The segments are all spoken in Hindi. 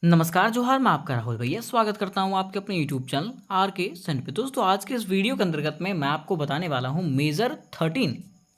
नमस्कार जोहार, मैं आपका राहुल भैया स्वागत करता हूं आपके अपने यूट्यूब चैनल आर के सेंट पे। दोस्तों आज के इस वीडियो के अंतर्गत में मैं आपको बताने वाला हूं मेजर 13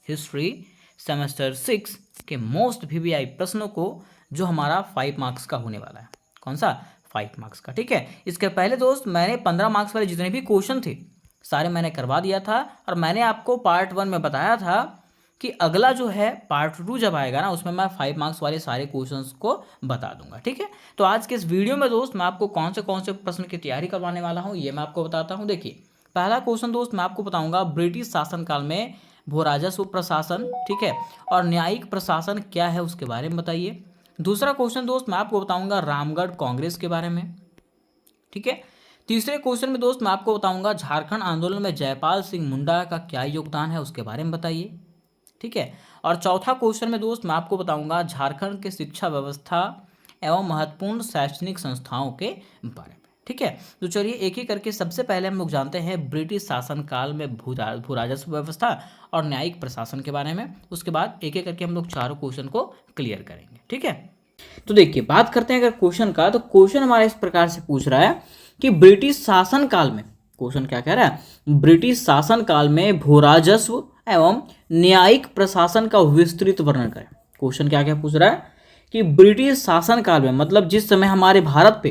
हिस्ट्री सेमेस्टर 6 के मोस्ट वीवीआई प्रश्नों को, जो हमारा 5 मार्क्स का होने वाला है। कौन सा? 5 मार्क्स का। ठीक है, इसके पहले दोस्त मैंने 15 मार्क्स वाले जितने भी क्वेश्चन थे सारे मैंने करवा दिया था, और मैंने आपको पार्ट 1 में बताया था कि अगला जो है पार्ट 2 जब आएगा ना, उसमें मैं 5 मार्क्स वाले सारे क्वेश्चंस को बता दूंगा। ठीक है, तो आज के इस वीडियो में दोस्त मैं आपको कौन से प्रश्न की तैयारी करवाने वाला हूँ ये मैं आपको बताता हूँ। देखिए, पहला क्वेश्चन दोस्त मैं आपको बताऊंगा ब्रिटिश शासनकाल में भू राजस्व प्रशासन, ठीक है, और न्यायिक प्रशासन क्या है उसके बारे में बताइए। दूसरा क्वेश्चन दोस्त मैं आपको बताऊंगा रामगढ़ कांग्रेस के बारे में। ठीक है, तीसरे क्वेश्चन में दोस्त मैं आपको बताऊंगा झारखंड आंदोलन में जयपाल सिंह मुंडा का क्या योगदान है उसके बारे में बताइए। ठीक है, और चौथा क्वेश्चन में दोस्त मैं आपको बताऊंगा झारखंड के शिक्षा व्यवस्था एवं महत्वपूर्ण शैक्षणिक संस्थाओं के बारे में। ठीक है, तो चलिए एक एक करके सबसे पहले हम लोग जानते हैं ब्रिटिश शासनकाल में भू राजस्व व्यवस्था और न्यायिक प्रशासन के बारे में। उसके बाद एक एक करके हम लोग चारों क्वेश्चन को क्लियर करेंगे। ठीक है, तो देखिए बात करते हैं अगर क्वेश्चन का, तो क्वेश्चन हमारा इस प्रकार से पूछ रहा है कि ब्रिटिश शासन काल में, क्वेश्चन क्या कह रहा है, ब्रिटिश शासन काल में भू राजस्व एवं न्यायिक प्रशासन का विस्तृत वर्णन करें। क्वेश्चन क्या क्या पूछ रहा है कि ब्रिटिश शासन काल में, मतलब जिस समय हमारे भारत पे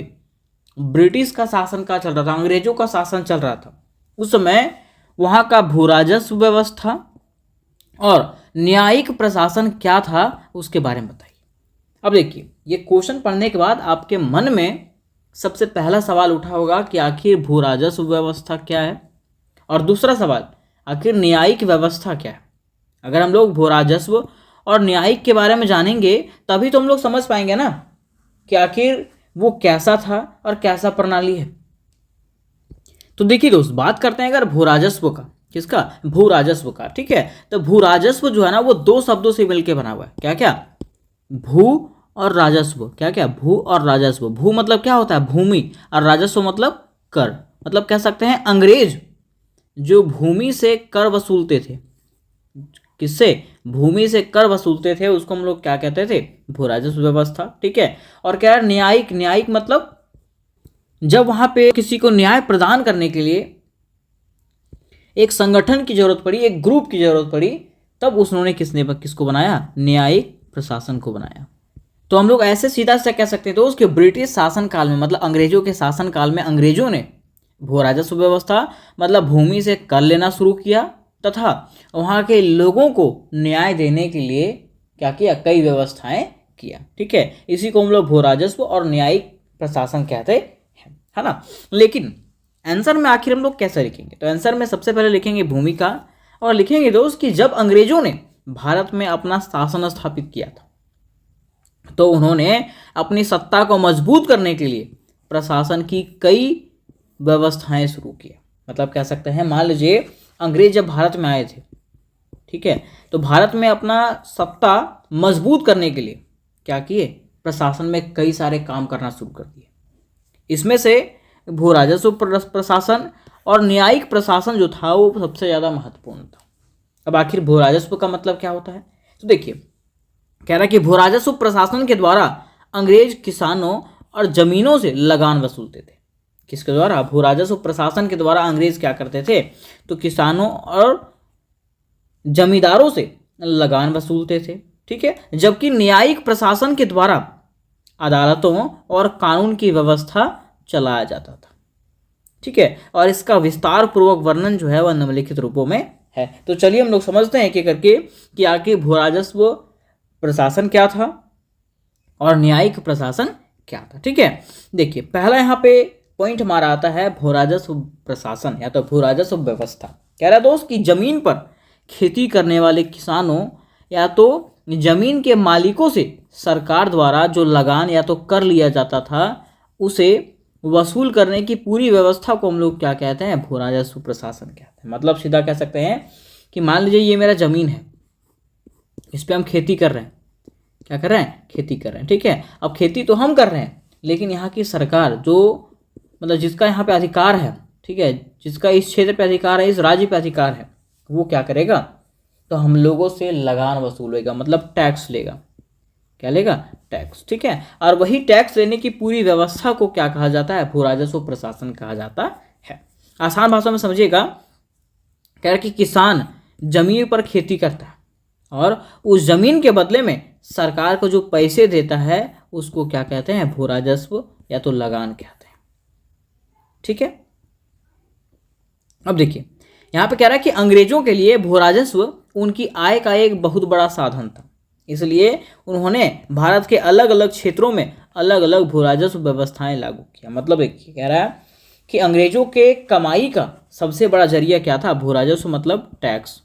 ब्रिटिश का शासन का चल रहा था, अंग्रेजों का शासन चल रहा था, उस समय वहां का भू राजस्व व्यवस्था और न्यायिक प्रशासन क्या था उसके बारे में बताइए। अब देखिए, ये क्वेश्चन पढ़ने के बाद आपके मन में सबसे पहला सवाल उठा होगा कि आखिर भू राजस्व व्यवस्था क्या है, और दूसरा सवाल आखिर न्यायिक व्यवस्था क्या है। अगर हम लोग भू राजस्व और न्यायिक के बारे में जानेंगे तभी तो हम लोग समझ पाएंगे ना कि आखिर वो कैसा था और कैसा प्रणाली है। तो देखिए दोस्त, बात करते हैं अगर भू राजस्व का, किसका? भू राजस्व का। ठीक है, तो भू राजस्व जो है ना वो दो शब्दों से मिलकर बना हुआ है। क्या क्या? भू और राजस्व। क्या क्या? भू और राजस्व। भू मतलब क्या होता है? भूमि, और राजस्व मतलब कर। मतलब कह सकते हैं अंग्रेज जो भूमि से कर वसूलते थे, किससे? भूमि से कर वसूलते थे, उसको हम लोग क्या कहते थे? भू राजस्व व्यवस्था। ठीक है, और क्या है न्यायिक? न्यायिक मतलब जब वहां पे किसी को न्याय प्रदान करने के लिए एक संगठन की जरूरत पड़ी, एक ग्रुप की जरूरत पड़ी, तब उन्होंने किसको बनाया? न्यायिक प्रशासन को बनाया। तो हम लोग ऐसे सीधा से कह सकते हैं तो उसके ब्रिटिश शासन काल में, मतलब अंग्रेजों के शासन काल में, अंग्रेजों ने भू राजस्व व्यवस्था मतलब भूमि से कर लेना शुरू किया, तथा वहाँ के लोगों को न्याय देने के लिए क्या किया? कई व्यवस्थाएं किया। ठीक है, इसी को हम लोग भू राजस्व और न्यायिक प्रशासन कहते हैं, है ना। लेकिन आंसर में आखिर हम लोग कैसे लिखेंगे? तो आंसर में सबसे पहले लिखेंगे भूमिका, और लिखेंगे दोस्त कि जब अंग्रेजों ने भारत में अपना शासन स्थापित किया था तो उन्होंने अपनी सत्ता को मजबूत करने के लिए प्रशासन की कई व्यवस्थाएं शुरू की। मतलब कह सकते हैं, मान लीजिए अंग्रेज जब भारत में आए थे, ठीक है, तो भारत में अपना सत्ता मजबूत करने के लिए क्या किए? प्रशासन में कई सारे काम करना शुरू कर दिए। इसमें से भू राजस्व प्रशासन और न्यायिक प्रशासन जो था वो सबसे ज़्यादा महत्वपूर्ण था। अब आखिर भू राजस्व का मतलब क्या होता है? तो देखिए, कह रहा है कि भू राजस्व प्रशासन के द्वारा अंग्रेज किसानों और जमीनों से लगान वसूलते थे। किसके द्वारा? भू राजस्व प्रशासन के द्वारा अंग्रेज क्या करते थे? तो किसानों और जमींदारों से लगान वसूलते थे। ठीक है, जबकि न्यायिक प्रशासन के द्वारा अदालतों और कानून की व्यवस्था चलाया जाता था। ठीक है, और इसका विस्तार पूर्वक वर्णन जो है वह निम्नलिखित रूपों में है। तो चलिए हम लोग समझते हैं एक करके कि आखिर भू राजस्व प्रशासन क्या था और न्यायिक प्रशासन क्या था। ठीक है, देखिए पहला यहाँ पे पॉइंट हमारा आता है भू राजस्व प्रशासन या तो भू राजस्व व्यवस्था। कह रहा है दोस्त कि जमीन पर खेती करने वाले किसानों या तो जमीन के मालिकों से सरकार द्वारा जो लगान या तो कर लिया जाता था उसे वसूल करने की पूरी व्यवस्था को हम लोग क्या कहते हैं? भू राजस्व प्रशासन कहते हैं। मतलब सीधा कह सकते हैं कि मान लीजिए ये मेरा जमीन है, इस पर हम खेती कर रहे हैं। क्या कर रहे हैं? खेती कर रहे हैं। ठीक है, अब खेती तो हम कर रहे हैं, लेकिन यहाँ की सरकार जो, मतलब जिसका यहाँ पे अधिकार है, ठीक है, जिसका इस क्षेत्र पे अधिकार है, इस राज्य पे अधिकार है, वो क्या करेगा? तो हम लोगों से लगान वसूलेगा, मतलब टैक्स लेगा। क्या लेगा? टैक्स। ठीक है, और वही टैक्स लेने की पूरी व्यवस्था को क्या कहा जाता है? भू राजस्व प्रशासन कहा जाता है। आसान भाषा में समझिएगा, कह रहा है कि किसान जमीन पर खेती करता है और उस जमीन के बदले में सरकार को जो पैसे देता है उसको क्या कहते हैं? भू राजस्व या तो लगान कहते हैं। ठीक है, अब देखिए यहाँ पे कह रहा है कि अंग्रेजों के लिए भू राजस्व उनकी आय का एक बहुत बड़ा साधन था, इसलिए उन्होंने भारत के अलग अलग क्षेत्रों में अलग अलग भू राजस्व व्यवस्थाएं लागू किया। मतलब देखिए कह रहा है कि अंग्रेजों के कमाई का सबसे बड़ा जरिया क्या था? भू राजस्व, मतलब टैक्स।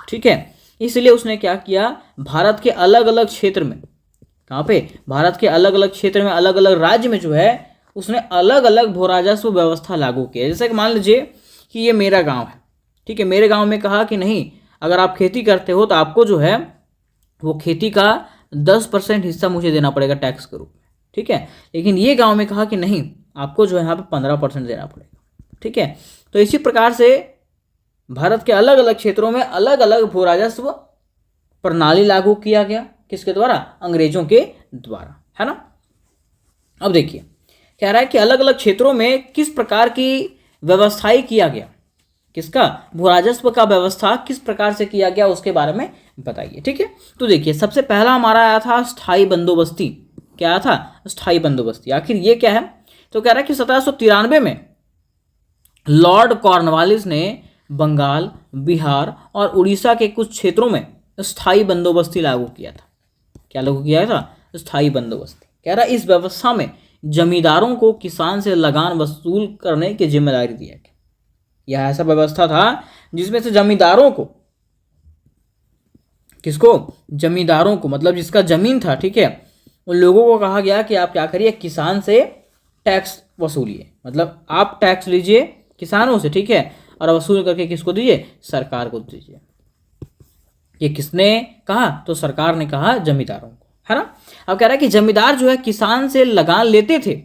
ठीक है, इसलिए उसने क्या किया? भारत के अलग अलग क्षेत्र में, कहाँ पे? भारत के अलग अलग क्षेत्र में, अलग अलग राज्य में जो है उसने अलग अलग भू राजस्व व्यवस्था लागू किया। जैसे कि मान लीजिए कि ये मेरा गांव है, ठीक है, मेरे गांव में कहा कि नहीं, अगर आप खेती करते हो तो आपको जो है वो खेती का 10% हिस्सा मुझे देना पड़ेगा टैक्स के रूप में। ठीक है, लेकिन ये गांव में कहा कि नहीं, आपको जो है यहाँ पे 15% देना पड़ेगा। ठीक है, तो इसी प्रकार से भारत के अलग अलग क्षेत्रों में अलग अलग भू राजस्व प्रणाली लागू किया गया। किसके द्वारा? अंग्रेजों के द्वारा, है ना। अब देखिए कह रहा है कि अलग अलग क्षेत्रों में किस प्रकार की व्यवस्थाएं किया गया। किसका? भू राजस्व का व्यवस्था किस प्रकार से किया गया उसके बारे में बताइए। ठीक है, तो देखिए सबसे पहला हमारा आया था स्थायी बंदोबस्ती। क्या आया था? स्थायी बंदोबस्ती। आखिर ये क्या है? तो कह रहा है कि 1793 में लॉर्ड कॉर्नवालिस ने बंगाल, बिहार और उड़ीसा के कुछ क्षेत्रों में स्थायी बंदोबस्ती लागू किया था। क्या लागू किया था? स्थायी बंदोबस्ती। कह रहा है इस व्यवस्था में जमींदारों को किसान से लगान वसूल करने की जिम्मेदारी दिया गया। यह ऐसा व्यवस्था था जिसमें से जमींदारों को, किसको? जमींदारों को, मतलब जिसका जमीन था, ठीक है, उन लोगों को कहा गया कि आप क्या करिए? किसान से टैक्स वसूलिए। मतलब आप टैक्स लीजिए किसानों से, ठीक है, और वसूल करके किसको दीजिए? सरकार को दीजिए। ये किसने कहा? तो सरकार ने कहा जमींदारों को, है ना। अब कह रहा है कि जमींदार जो है किसान से लगान लेते थे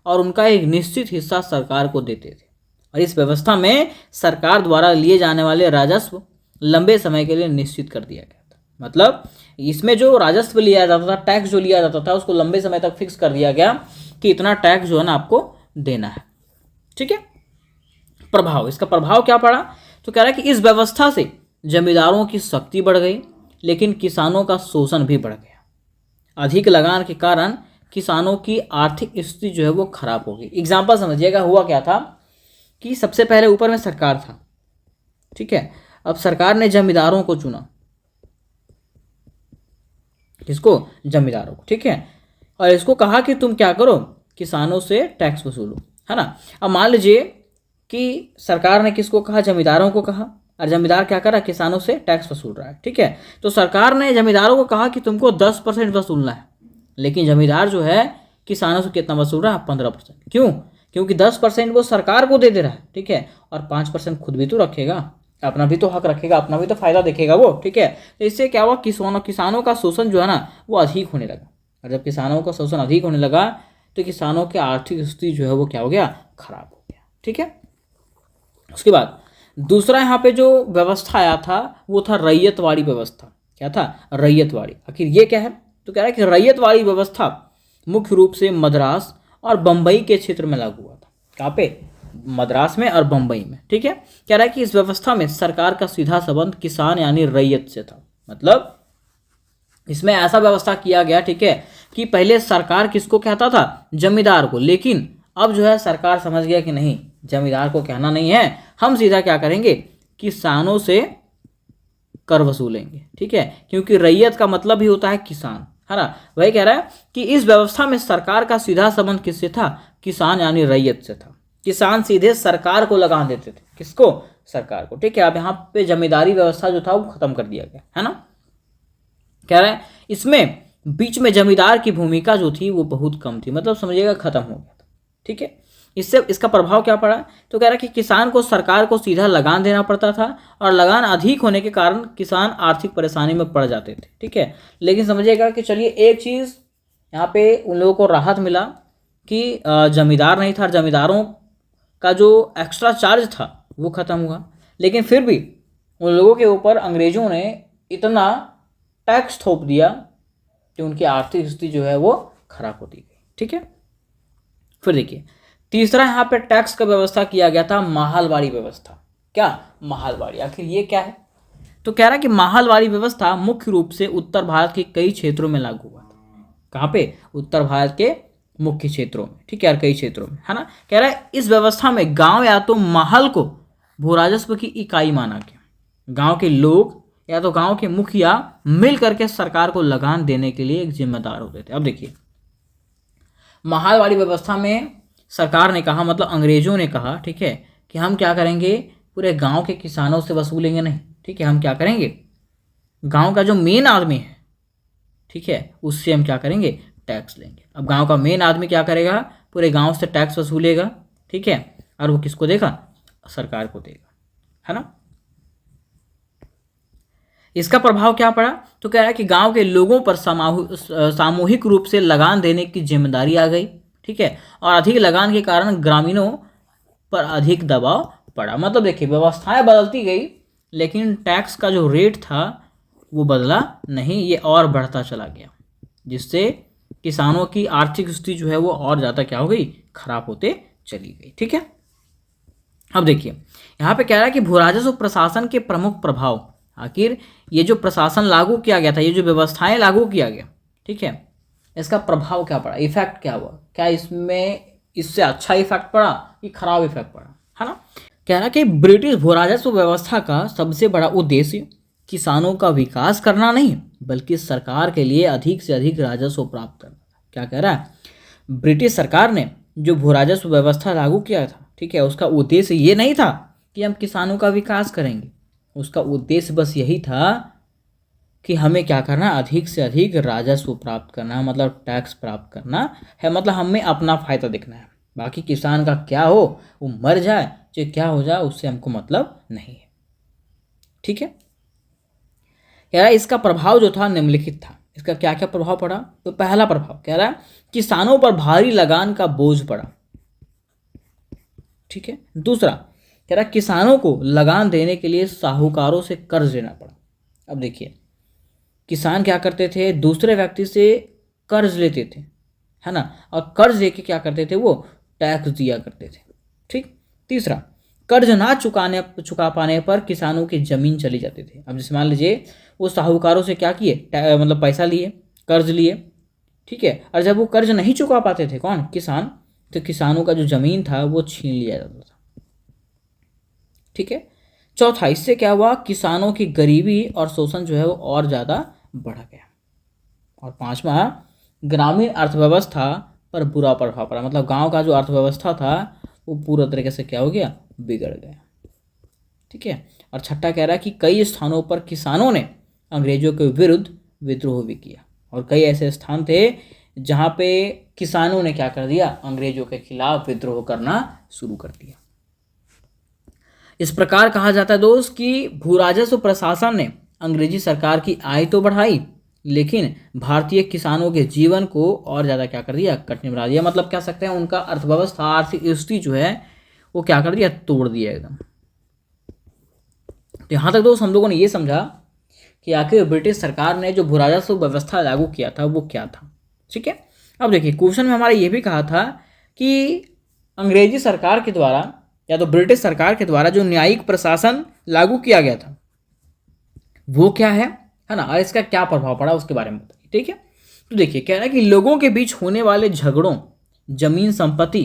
और उनका एक निश्चित हिस्सा सरकार को देते थे, और इस व्यवस्था में सरकार द्वारा लिए जाने वाले राजस्व लंबे समय के लिए निश्चित कर दिया गया था। मतलब इसमें जो राजस्व लिया जाता था, टैक्स जो लिया जाता था, उसको लंबे समय तक फिक्स कर दिया गया कि इतना टैक्स जो है ना आपको देना है। ठीक है, प्रभाव, इसका प्रभाव क्या पड़ा? तो कह रहा है कि इस व्यवस्था से जमींदारों की शक्ति बढ़ गई, लेकिन किसानों का शोषण भी बढ़ गया। अधिक लगान के कारण किसानों की आर्थिक स्थिति जो है वो खराब हो गई। एग्जाम्पल समझिएगा, हुआ क्या था कि सबसे पहले ऊपर में सरकार था, ठीक है, अब सरकार ने जमींदारों को चुना। किसको? जमींदारों को, ठीक है, और इसको कहा कि तुम क्या करो? किसानों से टैक्स वसूलो, है ना। अब मान लीजिए कि सरकार ने किसको कहा? जमींदारों को कहा, और जमींदार क्या कर रहा है? किसानों से टैक्स वसूल रहा है। ठीक है, तो सरकार ने जमींदारों को कहा कि तुमको 10% वसूलना है, लेकिन जमींदार जो है किसानों से कितना वसूल रहा है? 15%। क्यों? क्योंकि 10% वो सरकार को दे दे रहा है, ठीक है, और 5% खुद भी तो रखेगा, अपना भी तो हक रखेगा, अपना भी तो फायदा देखेगा वो। ठीक है, तो इससे क्या हुआ? किसानों का शोषण जो है ना वो अधिक होने लगा, और जब किसानों का शोषण अधिक होने लगा तो किसानों की आर्थिक स्थिति जो है वो क्या हो गया? खराब हो गया। ठीक है, उसके बाद दूसरा यहाँ पे जो व्यवस्था आया था वो था रैयतवाड़ी व्यवस्था। क्या था? रैयतवाड़ी। आखिर ये क्या है? तो कह रहा है कि रैयतवाड़ी व्यवस्था मुख्य रूप से मद्रास और बंबई के क्षेत्र में लागू हुआ था। कहाँ पे? मद्रास में और बंबई में। ठीक है, कह रहा है कि इस व्यवस्था में सरकार का सीधा संबंध किसान यानी रैयत से था। मतलब इसमें ऐसा व्यवस्था किया गया, ठीक है, कि पहले सरकार किसको कहता था? जमींदार को, लेकिन अब जो है सरकार समझ गया कि नहीं, जमींदार को कहना नहीं है, हम सीधा क्या करेंगे? किसानों से कर वसूलेंगे। ठीक है, क्योंकि रैयत का मतलब ही होता है किसान, है ना। वही कह रहा है कि इस व्यवस्था में सरकार का सीधा संबंध किससे था? किसान यानी रैयत से था। किसान सीधे सरकार को लगान देते थे। किसको? सरकार को। ठीक है, अब यहाँ पे जमींदारी व्यवस्था जो था वो खत्म कर दिया गया, है ना। कह रहा है इसमें बीच में जमींदार की भूमिका जो थी वो बहुत कम थी, मतलब समझिएगा खत्म हो गया था। ठीक है, इससे इसका प्रभाव क्या पड़ा? तो कह रहा है कि किसान को सरकार को सीधा लगान देना पड़ता था, और लगान अधिक होने के कारण किसान आर्थिक परेशानी में पड़ जाते थे। ठीक है, लेकिन समझिएगा कि चलिए एक चीज़ यहाँ पे उन लोगों को राहत मिला कि जमींदार नहीं था, जमींदारों का जो एक्स्ट्रा चार्ज था वो ख़त्म हुआ, लेकिन फिर भी उन लोगों के ऊपर अंग्रेज़ों ने इतना टैक्स थोप दिया कि उनकी आर्थिक स्थिति जो है वो खराब होती गई। ठीक है, फिर देखिए तीसरा यहाँ पे टैक्स का व्यवस्था किया गया था माहलवाड़ी व्यवस्था। क्या माहलवाड़ी, आखिर ये क्या है? तो कह रहा है कि माहलवाड़ी व्यवस्था मुख्य रूप से उत्तर भारत के कई क्षेत्रों में लागू हुआ था। कहाँ पे? उत्तर भारत के मुख्य क्षेत्रों में। ठीक है यार, कई क्षेत्रों में, है ना। कह रहा है इस व्यवस्था में गांव या तो महल को भू राजस्व की इकाई माना गया। गांव के लोग या तो गांव के मुखिया मिल करके सरकार को लगान देने के लिए एक जिम्मेदार होते थे। अब देखिए माहलवाड़ी व्यवस्था में सरकार ने कहा, मतलब अंग्रेजों ने कहा, ठीक है, कि हम क्या करेंगे, पूरे गांव के किसानों से वसूलेंगे नहीं। ठीक है, हम क्या करेंगे, गांव का जो मेन आदमी है, ठीक है, उससे हम क्या करेंगे, टैक्स लेंगे। अब गांव का मेन आदमी क्या करेगा, पूरे गांव से टैक्स वसूलेगा। ठीक है, और वो किसको देगा, सरकार को देगा, है ना। इसका प्रभाव क्या पड़ा, तो कह रहा है कि गांव के लोगों पर सामूहिक रूप से लगान देने की जिम्मेदारी आ गई। ठीक है, और अधिक लगान के कारण ग्रामीणों पर अधिक दबाव पड़ा। मतलब देखिए व्यवस्थाएं बदलती गई लेकिन टैक्स का जो रेट था वो बदला नहीं, ये और बढ़ता चला गया, जिससे किसानों की आर्थिक स्थिति जो है वो और ज़्यादा क्या हो गई, खराब होते चली गई। ठीक है, अब देखिए यहाँ पे कह रहा है कि भू राजस्व प्रशासन के प्रमुख प्रभाव। आखिर ये जो प्रशासन लागू किया गया था, ये जो व्यवस्थाएं लागू किया गया, ठीक है, इसका प्रभाव क्या पड़ा, इफेक्ट क्या हुआ, क्या इससे अच्छा इफेक्ट पड़ा कि खराब इफेक्ट पड़ा, है ना। कह रहा कि ब्रिटिश भू राजस्व व्यवस्था का सबसे बड़ा उद्देश्य किसानों का विकास करना नहीं बल्कि सरकार के लिए अधिक से अधिक राजस्व प्राप्त करना। क्या कह रहा है, ब्रिटिश सरकार ने जो भू राजस्व व्यवस्था लागू किया था, ठीक है, उसका उद्देश्य ये नहीं था कि हम किसानों का विकास करेंगे। उसका उद्देश्य बस यही था कि हमें क्या करना, अधिक से अधिक राजस्व प्राप्त करना, मतलब टैक्स प्राप्त करना है, मतलब हमें अपना फायदा देखना है। बाकी किसान का क्या हो, वो मर जाए चाहे क्या हो जाए, उससे हमको मतलब नहीं है। ठीक है, कह रहा है इसका प्रभाव जो था निम्नलिखित था। इसका क्या क्या प्रभाव पड़ा, तो पहला प्रभाव कह रहा है किसानों पर भारी लगान का बोझ पड़ा। ठीक है, दूसरा कह रहा है किसानों को लगान देने के लिए साहूकारों से कर्ज लेना पड़ा। अब देखिए किसान क्या करते थे, दूसरे व्यक्ति से कर्ज लेते थे, है ना, और कर्ज लेके क्या करते थे, वो टैक्स दिया करते थे। ठीक, तीसरा कर्ज ना चुका पाने पर किसानों की जमीन चली जाती थी। अब जैसे मान लीजिए वो साहूकारों से क्या किए, मतलब पैसा लिए, कर्ज लिए, ठीक है, और जब वो कर्ज नहीं चुका पाते थे, कौन, किसान, तो किसानों का जो जमीन था वो छीन लिया जाता था। ठीक है, चौथा इससे क्या हुआ, किसानों की गरीबी और शोषण जो है वो और ज़्यादा बढ़ गया। और पांचवा ग्रामीण अर्थव्यवस्था पर बुरा प्रभाव पड़ा, मतलब गांव का जो अर्थव्यवस्था था वो पूरा तरीके से क्या हो गया, बिगड़ गया। ठीक है, और छठा कह रहा है कि कई स्थानों पर किसानों ने अंग्रेजों के विरुद्ध विद्रोह भी किया, और कई ऐसे स्थान थे जहाँ पे किसानों ने क्या कर दिया, अंग्रेजों के खिलाफ विद्रोह करना शुरू कर दिया। इस प्रकार कहा जाता है दोस्त कि भू राजस्व प्रशासन ने अंग्रेजी सरकार की आय तो बढ़ाई लेकिन भारतीय किसानों के जीवन को और ज़्यादा क्या कर दिया, कठिन बना दिया। मतलब कह सकते हैं उनका अर्थव्यवस्था, आर्थिक स्थिति जो है वो क्या कर दिया, तोड़ दिया एकदम। तो यहाँ तक दोस्त हम लोगों ने ये समझा कि आखिर ब्रिटिश सरकार ने जो भू राजस्व व्यवस्था लागू किया था वो क्या था। ठीक है, अब देखिए क्वेश्चन में हमारा ये भी कहा था कि अंग्रेजी सरकार के द्वारा या तो ब्रिटिश सरकार के द्वारा जो न्यायिक प्रशासन लागू किया गया था वो क्या है ना, और इसका क्या प्रभाव पड़ा उसके बारे में बताइए। ठीक है, तो देखिए कह रहा है कि लोगों के बीच होने वाले झगड़ों, जमीन संपत्ति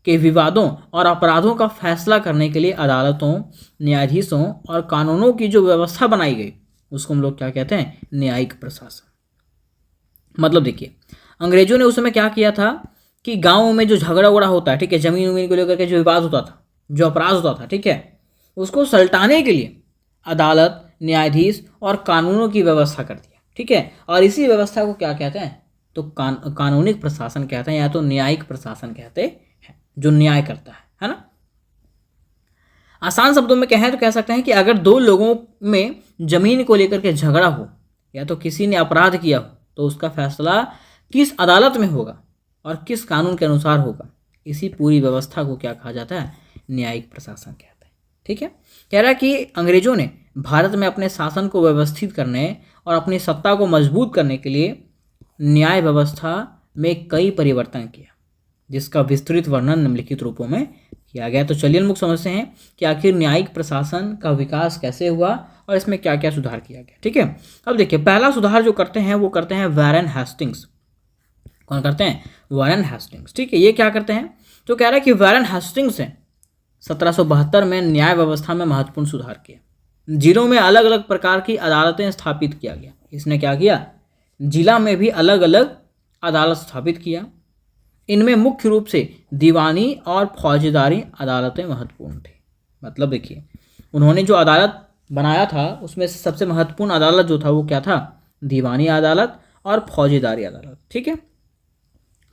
के विवादों और अपराधों का फैसला करने के लिए अदालतों, न्यायाधीशों और कानूनों की जो व्यवस्था बनाई गई उसको हम लोग क्या कहते हैं, न्यायिक प्रशासन। मतलब देखिए अंग्रेजों ने उस समय क्या किया था कि गाँव में जो झगड़ा उगड़ा होता है, ठीक है, जमीन उमीन को लेकर के जो विवाद होता था, जो अपराध होता था, ठीक है, उसको सलटाने के लिए अदालत, न्यायाधीश और कानूनों की व्यवस्था कर दिया। ठीक है, और इसी व्यवस्था को क्या कहते हैं, तो कानूनिक प्रशासन कहते हैं या तो न्यायिक प्रशासन कहते हैं, जो न्याय करता है ना। आसान शब्दों में कहें तो कह सकते हैं कि अगर दो लोगों में जमीन को लेकर के झगड़ा हो या तो किसी ने अपराध किया हो तो उसका फैसला किस अदालत में होगा और किस कानून के अनुसार होगा, इसी पूरी व्यवस्था को क्या कहा जाता है, न्यायिक प्रशासन कहते हैं। ठीक है, कह रहा है कि अंग्रेजों ने भारत में अपने शासन को व्यवस्थित करने और अपनी सत्ता को मजबूत करने के लिए न्याय व्यवस्था में कई परिवर्तन किया, जिसका विस्तृत वर्णन निम्नलिखित रूपों में किया गया। तो चलिए मुख्य समझते हैं कि आखिर न्यायिक प्रशासन का विकास कैसे हुआ और इसमें क्या क्या सुधार किया गया। ठीक है, अब देखिए पहला सुधार जो करते हैं वो करते हैं वॉरेन हेस्टिंग्स। कौन करते हैं? Warren Hastings. ठीक है, ये क्या करते हैं? तो कह रहा है कि वॉरेन हेस्टिंग्स ने 1772 में न्याय व्यवस्था में महत्वपूर्ण सुधार किया। जिलों में अलग अलग प्रकार की अदालतें स्थापित किया गया। इसने क्या किया? जिला में भी अलग अलग अदालत स्थापित किया। इनमें मुख्य रूप से दीवानी और फौजदारी अदालतें महत्वपूर्ण थी। मतलब देखिए उन्होंने जो अदालत बनाया था उसमें से सबसे महत्वपूर्ण अदालत जो था वो क्या था? दीवानी अदालत और फौजदारी अदालत। ठीक है,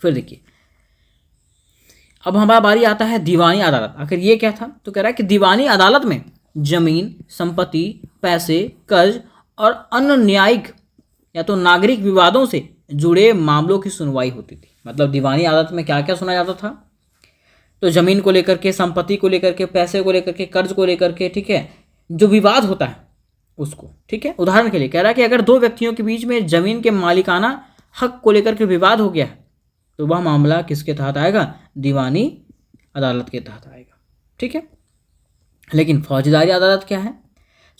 फिर देखिए अब हमारा बारी आता है दीवानी अदालत। आखिर ये क्या था? तो कह रहा है कि दीवानी अदालत में जमीन, संपत्ति, पैसे, कर्ज और अन्य न्यायिक या तो नागरिक विवादों से जुड़े मामलों की सुनवाई होती थी। मतलब दीवानी अदालत में क्या क्या सुना जाता था? तो जमीन को लेकर के, संपत्ति को लेकर के, पैसे को लेकर के, कर्ज को लेकर के, ठीक है, जो विवाद होता है उसको। ठीक है, उदाहरण के लिए कह रहा है कि अगर दो व्यक्तियों के बीच में जमीन के मालिकाना हक को लेकर के विवाद हो गया है तो वह मामला किसके तहत आएगा? दीवानी अदालत के तहत आएगा। ठीक है, लेकिन फौजदारी अदालत क्या है?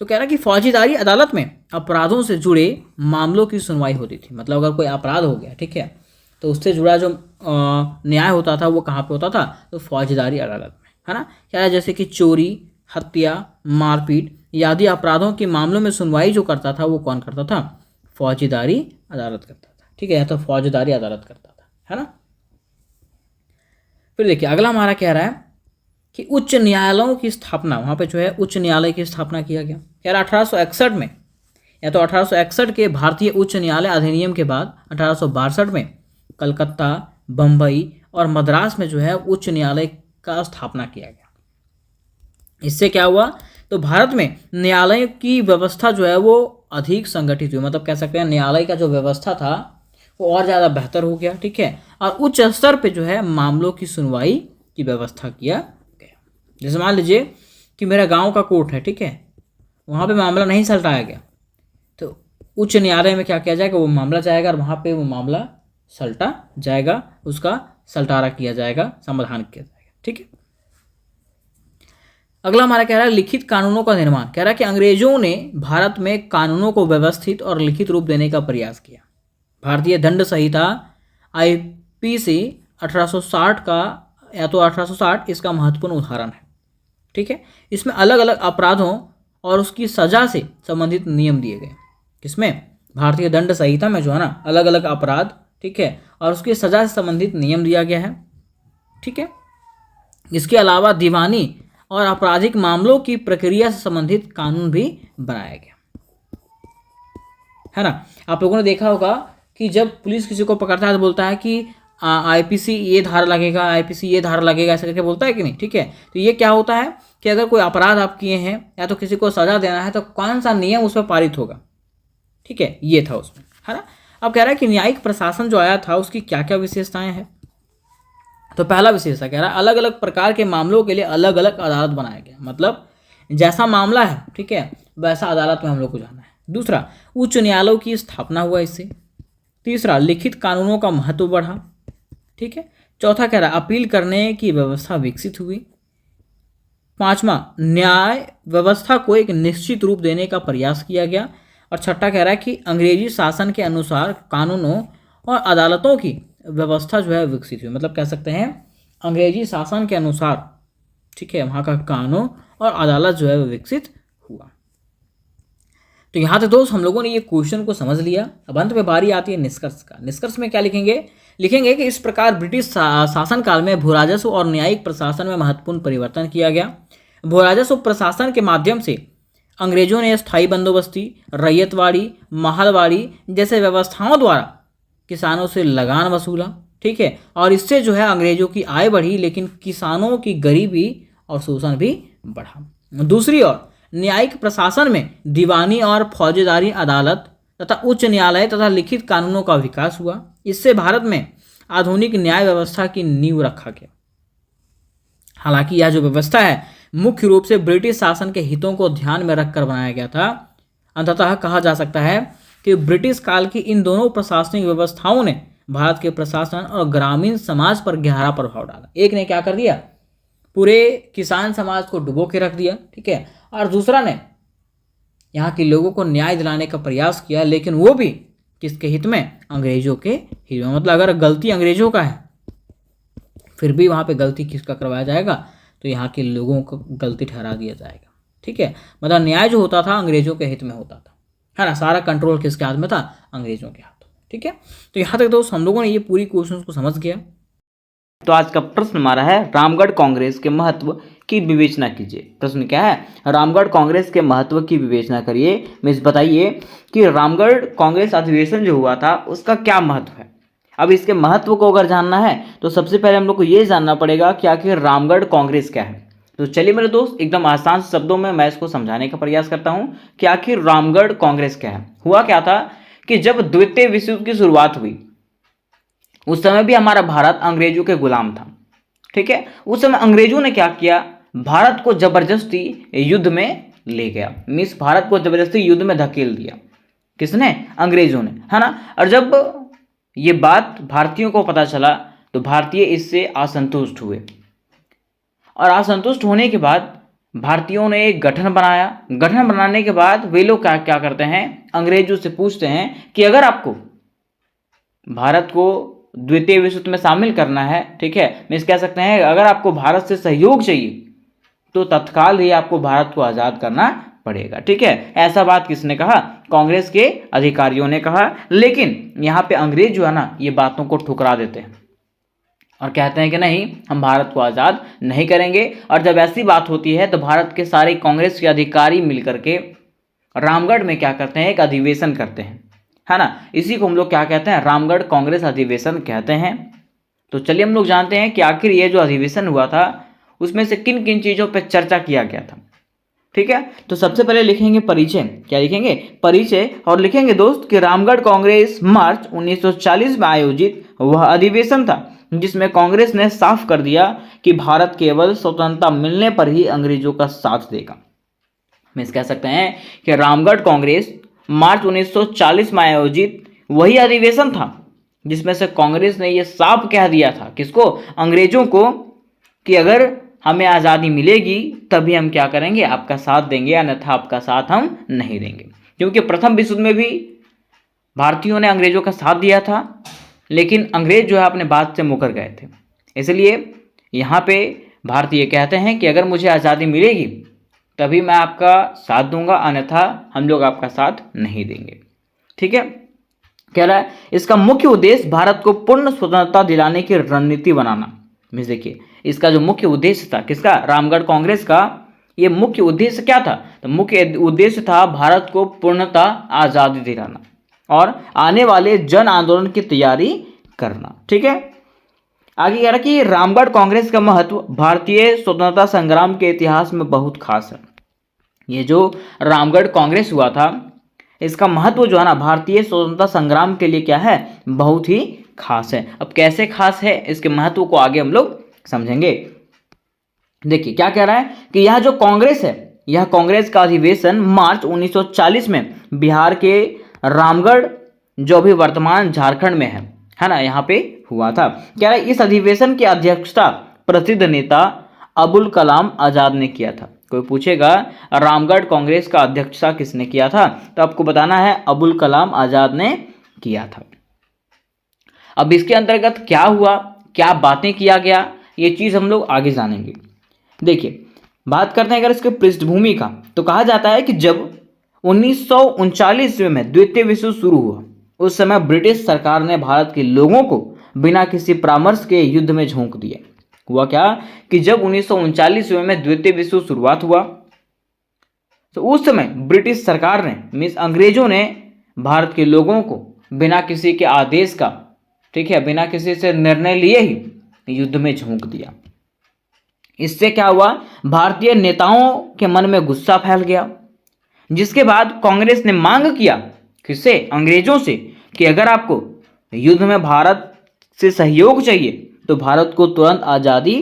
तो कह रहा है कि फौजदारी अदालत में अपराधों से जुड़े मामलों की सुनवाई होती थी। मतलब अगर कोई अपराध हो गया, ठीक है, तो उससे जुड़ा जो न्याय होता था वो कहाँ पे होता था? तो फौजदारी अदालत में, है ना। कह रहा है जैसे कि चोरी, हत्या, मारपीट आदि अपराधों के मामलों में सुनवाई जो करता था वो कौन करता था? फौजदारी अदालत करता था। ठीक है, या तो फौजदारी अदालत करता था, है ना। फिर देखिए अगला हमारा कह रहा है कि उच्च न्यायालयों की स्थापना, वहाँ पे जो है उच्च न्यायालय की स्थापना किया गया। कह रहा 1861 में, या तो 1861 के भारतीय उच्च न्यायालय अधिनियम के बाद 1862 में कलकत्ता, बम्बई और मद्रास में जो है उच्च न्यायालय का स्थापना किया गया। इससे क्या हुआ? तो भारत में न्यायालय की व्यवस्था जो है वो अधिक संगठित हुई। मतलब कह सकते हैं न्यायालय का जो व्यवस्था था वो और ज़्यादा बेहतर हो गया। ठीक है, और उच्च स्तर पे जो है मामलों की सुनवाई की व्यवस्था किया गया। जैसे मान लीजिए कि मेरा गांव का कोर्ट है, ठीक है, वहाँ पे मामला नहीं सलटाया गया तो उच्च न्यायालय में क्या किया जाएगा? वो मामला जाएगा और वहाँ पे वो मामला सलटा जाएगा, उसका सलटारा किया जाएगा, समाधान किया जाएगा। ठीक है, अगला हमारा कह रहा है लिखित कानूनों का निर्माण। कह रहा है कि अंग्रेजों ने भारत में कानूनों को व्यवस्थित और लिखित रूप देने का प्रयास किया। भारतीय दंड संहिता आईपीसी 1860 का, या तो 1860 इसका महत्वपूर्ण उदाहरण है। ठीक है, इसमें अलग अलग अपराधों और उसकी सजा से संबंधित नियम दिए गए। किसमें? भारतीय दंड संहिता में जो है ना अलग अलग अपराध, ठीक है, और उसकी सजा से संबंधित नियम दिया गया है। ठीक है, इसके अलावा दीवानी और आपराधिक मामलों की प्रक्रिया से संबंधित कानून भी बनाया गया, है ना। आप लोगों ने देखा होगा कि जब पुलिस किसी को पकड़ता है तो बोलता है कि आईपीसी ये धारा लगेगा, आईपीसी ये धारा लगेगा, ऐसा करके बोलता है कि नहीं। ठीक है, तो ये क्या होता है कि अगर कोई अपराध आप किए हैं या तो किसी को सजा देना है तो कौन सा नियम उस पर पारित होगा। ठीक है, ये था उसमें, है ना। अब कह रहा है कि न्यायिक प्रशासन जो आया था उसकी क्या क्या विशेषताएं हैं। तो पहला विशेषता कह रहा है अलग अलग प्रकार के मामलों के लिए अलग अलग अदालत बनाया गया। मतलब जैसा मामला है, ठीक है, वैसा अदालत में हम लोग को जाना है। दूसरा, उच्च न्यायालयों की स्थापना हुआ इससे। तीसरा, लिखित कानूनों का महत्व बढ़ा। ठीक है, चौथा कह रहा है अपील करने की व्यवस्था विकसित हुई। पांचवा, न्याय व्यवस्था को एक निश्चित रूप देने का प्रयास किया गया। और छठा कह रहा है कि अंग्रेजी शासन के अनुसार कानूनों और अदालतों की व्यवस्था जो है विकसित हुई। मतलब कह सकते हैं अंग्रेजी शासन के अनुसार, ठीक है, वहाँ का कानून और अदालत जो है वो विकसित हुआ। तो यहाँ तक दोस्त हम लोगों ने ये क्वेश्चन को समझ लिया। अब अंत में बारी आती है निष्कर्ष का। निष्कर्ष में क्या लिखेंगे? लिखेंगे कि इस प्रकार ब्रिटिश शासनकाल में भूराजस्व और न्यायिक प्रशासन में महत्वपूर्ण परिवर्तन किया गया। भूराजस्व प्रशासन के माध्यम से अंग्रेजों ने स्थायी बंदोबस्ती, रैयतवाड़ी, महलवाड़ी जैसे व्यवस्थाओं द्वारा किसानों से लगान वसूला। ठीक है, और इससे जो है अंग्रेजों की आय बढ़ी, लेकिन किसानों की गरीबी और शोषण भी बढ़ा। दूसरी ओर न्यायिक प्रशासन में दीवानी और फौजदारी अदालत तथा उच्च न्यायालय तथा लिखित कानूनों का विकास हुआ। इससे भारत में आधुनिक न्याय व्यवस्था की नींव रखा गया। हालांकि यह जो व्यवस्था है मुख्य रूप से ब्रिटिश शासन के हितों को ध्यान में रखकर बनाया गया था। अंततः कहा जा सकता है कि ब्रिटिश काल की इन दोनों प्रशासनिक व्यवस्थाओं ने भारत के प्रशासन और ग्रामीण समाज पर गहरा प्रभाव डाला। एक ने क्या कर दिया, पूरे किसान समाज को डुबो के रख दिया, ठीक है, और दूसरा ने यहाँ के लोगों को न्याय दिलाने का प्रयास किया, लेकिन वो भी किसके हित में, अंग्रेजों के हित में। मतलब अगर गलती अंग्रेजों का है फिर भी वहाँ पे गलती किसका करवाया जाएगा, तो यहाँ के लोगों को गलती ठहरा दिया जाएगा, ठीक है। मतलब न्याय जो होता था अंग्रेजों के हित में होता था, है ना। सारा कंट्रोल किसके हाथ में था, अंग्रेजों के हाथ, ठीक है। तो यहाँ तक दोस्त हम लोगों ने ये पूरी क्वेश्चन को समझ गया। तो आज का प्रश्न हमारा है, रामगढ़ कांग्रेस के महत्व की विवेचना कीजिए। प्रश्न क्या है, रामगढ़ कांग्रेस के महत्व की विवेचना करिए। मिस बताइए कि रामगढ़ कांग्रेस अधिवेशन जो हुआ था उसका क्या महत्व है। अब इसके महत्व को अगर जानना है तो सबसे पहले हम लोग को ये जानना पड़ेगा कि आखिर रामगढ़ कांग्रेस क्या है। तो चलिए मेरे दोस्त, एकदम आसान शब्दों में मैं इसको समझाने का प्रयास करता हूँ कि आखिर रामगढ़ कांग्रेस क्या है। हुआ क्या था कि जब द्वितीय विश्व युद्ध की शुरुआत हुई उस समय भी हमारा भारत अंग्रेजों के गुलाम था, ठीक है। उस समय अंग्रेजों ने क्या किया, भारत को जबरदस्ती युद्ध में ले गया। मीन्स भारत को जबरदस्ती युद्ध में धकेल दिया। किसने, अंग्रेजों ने, है ना। और जब ये बात भारतीयों को पता चला तो भारतीय इससे असंतुष्ट हुए, और असंतुष्ट होने के बाद भारतीयों ने एक गठन बनाया। गठन बनाने के बाद वे लोग क्या क्या करते हैं, अंग्रेजों से पूछते हैं कि अगर आपको भारत को द्वितीय विश्व युद्ध में शामिल करना है, ठीक है, मीन्स कह सकते हैं अगर आपको भारत से सहयोग चाहिए तो तत्काल ही आपको भारत को आज़ाद करना पड़ेगा, ठीक है। ऐसा बात किसने कहा, कांग्रेस के अधिकारियों ने कहा। लेकिन यहाँ पे अंग्रेज जो है ना ये बातों को ठुकरा देते हैं और कहते हैं कि नहीं, हम भारत को आज़ाद नहीं करेंगे। और जब ऐसी बात होती है तो भारत के सारे कांग्रेस के अधिकारी मिलकर के रामगढ़ में क्या करते हैं, एक अधिवेशन करते हैं, है ना। इसी को हम लोग क्या कहते हैं, रामगढ़ कांग्रेस अधिवेशन कहते हैं। तो चलिए हम लोग जानते हैं कि आखिर ये जो अधिवेशन हुआ था उसमें से किन किन चीज़ों पर चर्चा किया गया था, ठीक है। तो सबसे पहले लिखेंगे परिचय। क्या लिखेंगे, परिचय। और लिखेंगे दोस्त कि रामगढ़ कांग्रेस मार्च 1940 में आयोजित वह अधिवेशन था जिसमें कांग्रेस ने साफ कर दिया कि भारत केवल स्वतंत्रता मिलने पर ही अंग्रेजों का साथ देगा। हम कह सकते हैं कि रामगढ़ कांग्रेस मार्च 1940 में आयोजित वही अधिवेशन था जिसमें से कांग्रेस ने यह साफ कह दिया था, किसको, अंग्रेजों को, कि अगर हमें आज़ादी मिलेगी तभी हम क्या करेंगे, आपका साथ देंगे, अन्यथा आपका साथ हम नहीं देंगे। क्योंकि प्रथम विश्व युद्ध में भी भारतीयों ने अंग्रेजों का साथ दिया था, लेकिन अंग्रेज जो है अपने बात से मुकर गए थे। इसलिए यहाँ पे भारतीय कहते हैं कि अगर मुझे आज़ादी मिलेगी तभी मैं आपका साथ दूंगा, अन्यथा हम लोग आपका साथ नहीं देंगे, ठीक है। कह रहा है इसका मुख्य उद्देश्य भारत को पूर्ण स्वतंत्रता दिलाने की रणनीति बनाना। मिस देखिए इसका जो मुख्य उद्देश्य था, किसका, रामगढ़ कांग्रेस का, ये मुख्य उद्देश्य क्या था, तो मुख्य उद्देश्य था भारत को पूर्णतः आज़ादी दिलाना और आने वाले जन आंदोलन की तैयारी करना, ठीक है। आगे कह रहा कि रामगढ़ कांग्रेस का महत्व भारतीय स्वतंत्रता संग्राम के इतिहास में बहुत खास है। ये जो रामगढ़ कांग्रेस हुआ था इसका महत्व जो है ना भारतीय स्वतंत्रता संग्राम के लिए क्या है, बहुत ही खास है। अब कैसे खास है, इसके महत्व को आगे हम लोग समझेंगे। देखिए क्या कह रहा है कि यह जो कांग्रेस है, यह कांग्रेस का अधिवेशन मार्च 1940 में बिहार के रामगढ़ जो अभी वर्तमान झारखंड में है ना, यहाँ पे हुआ था। कह रहा है इस अधिवेशन की अध्यक्षता प्रसिद्ध नेता अबुल कलाम आजाद ने किया था। कोई पूछेगा रामगढ़ कांग्रेस का अध्यक्षता किसने किया था, तो आपको बताना है अबुल कलाम आजाद ने किया था। अब इसके अंतर्गत क्या हुआ, क्या बातें किया गया, ये चीज हम लोग आगे जानेंगे। देखिए बात करते हैं अगर इसके पृष्ठभूमि का, तो कहा जाता है कि जब 1939 में द्वितीय विश्व युद्ध शुरू हुआ उस समय ब्रिटिश सरकार ने भारत के लोगों को बिना किसी परामर्श के युद्ध में झोंक दिया। हुआ क्या कि जब 1939 में द्वितीय विश्व युद्ध शुरुआत हुआ तो उस समय ब्रिटिश सरकार ने, मीन्स अंग्रेजों ने, भारत के लोगों को बिना किसी के आदेश का, ठीक है, बिना किसी से निर्णय लिए ही युद्ध में झोंक दिया। इससे क्या हुआ, भारतीय नेताओं के मन में गुस्सा फैल गया, जिसके बाद कांग्रेस ने मांग किया, किससे, अंग्रेजों से, कि अगर आपको युद्ध में भारत से सहयोग चाहिए तो भारत को तुरंत आज़ादी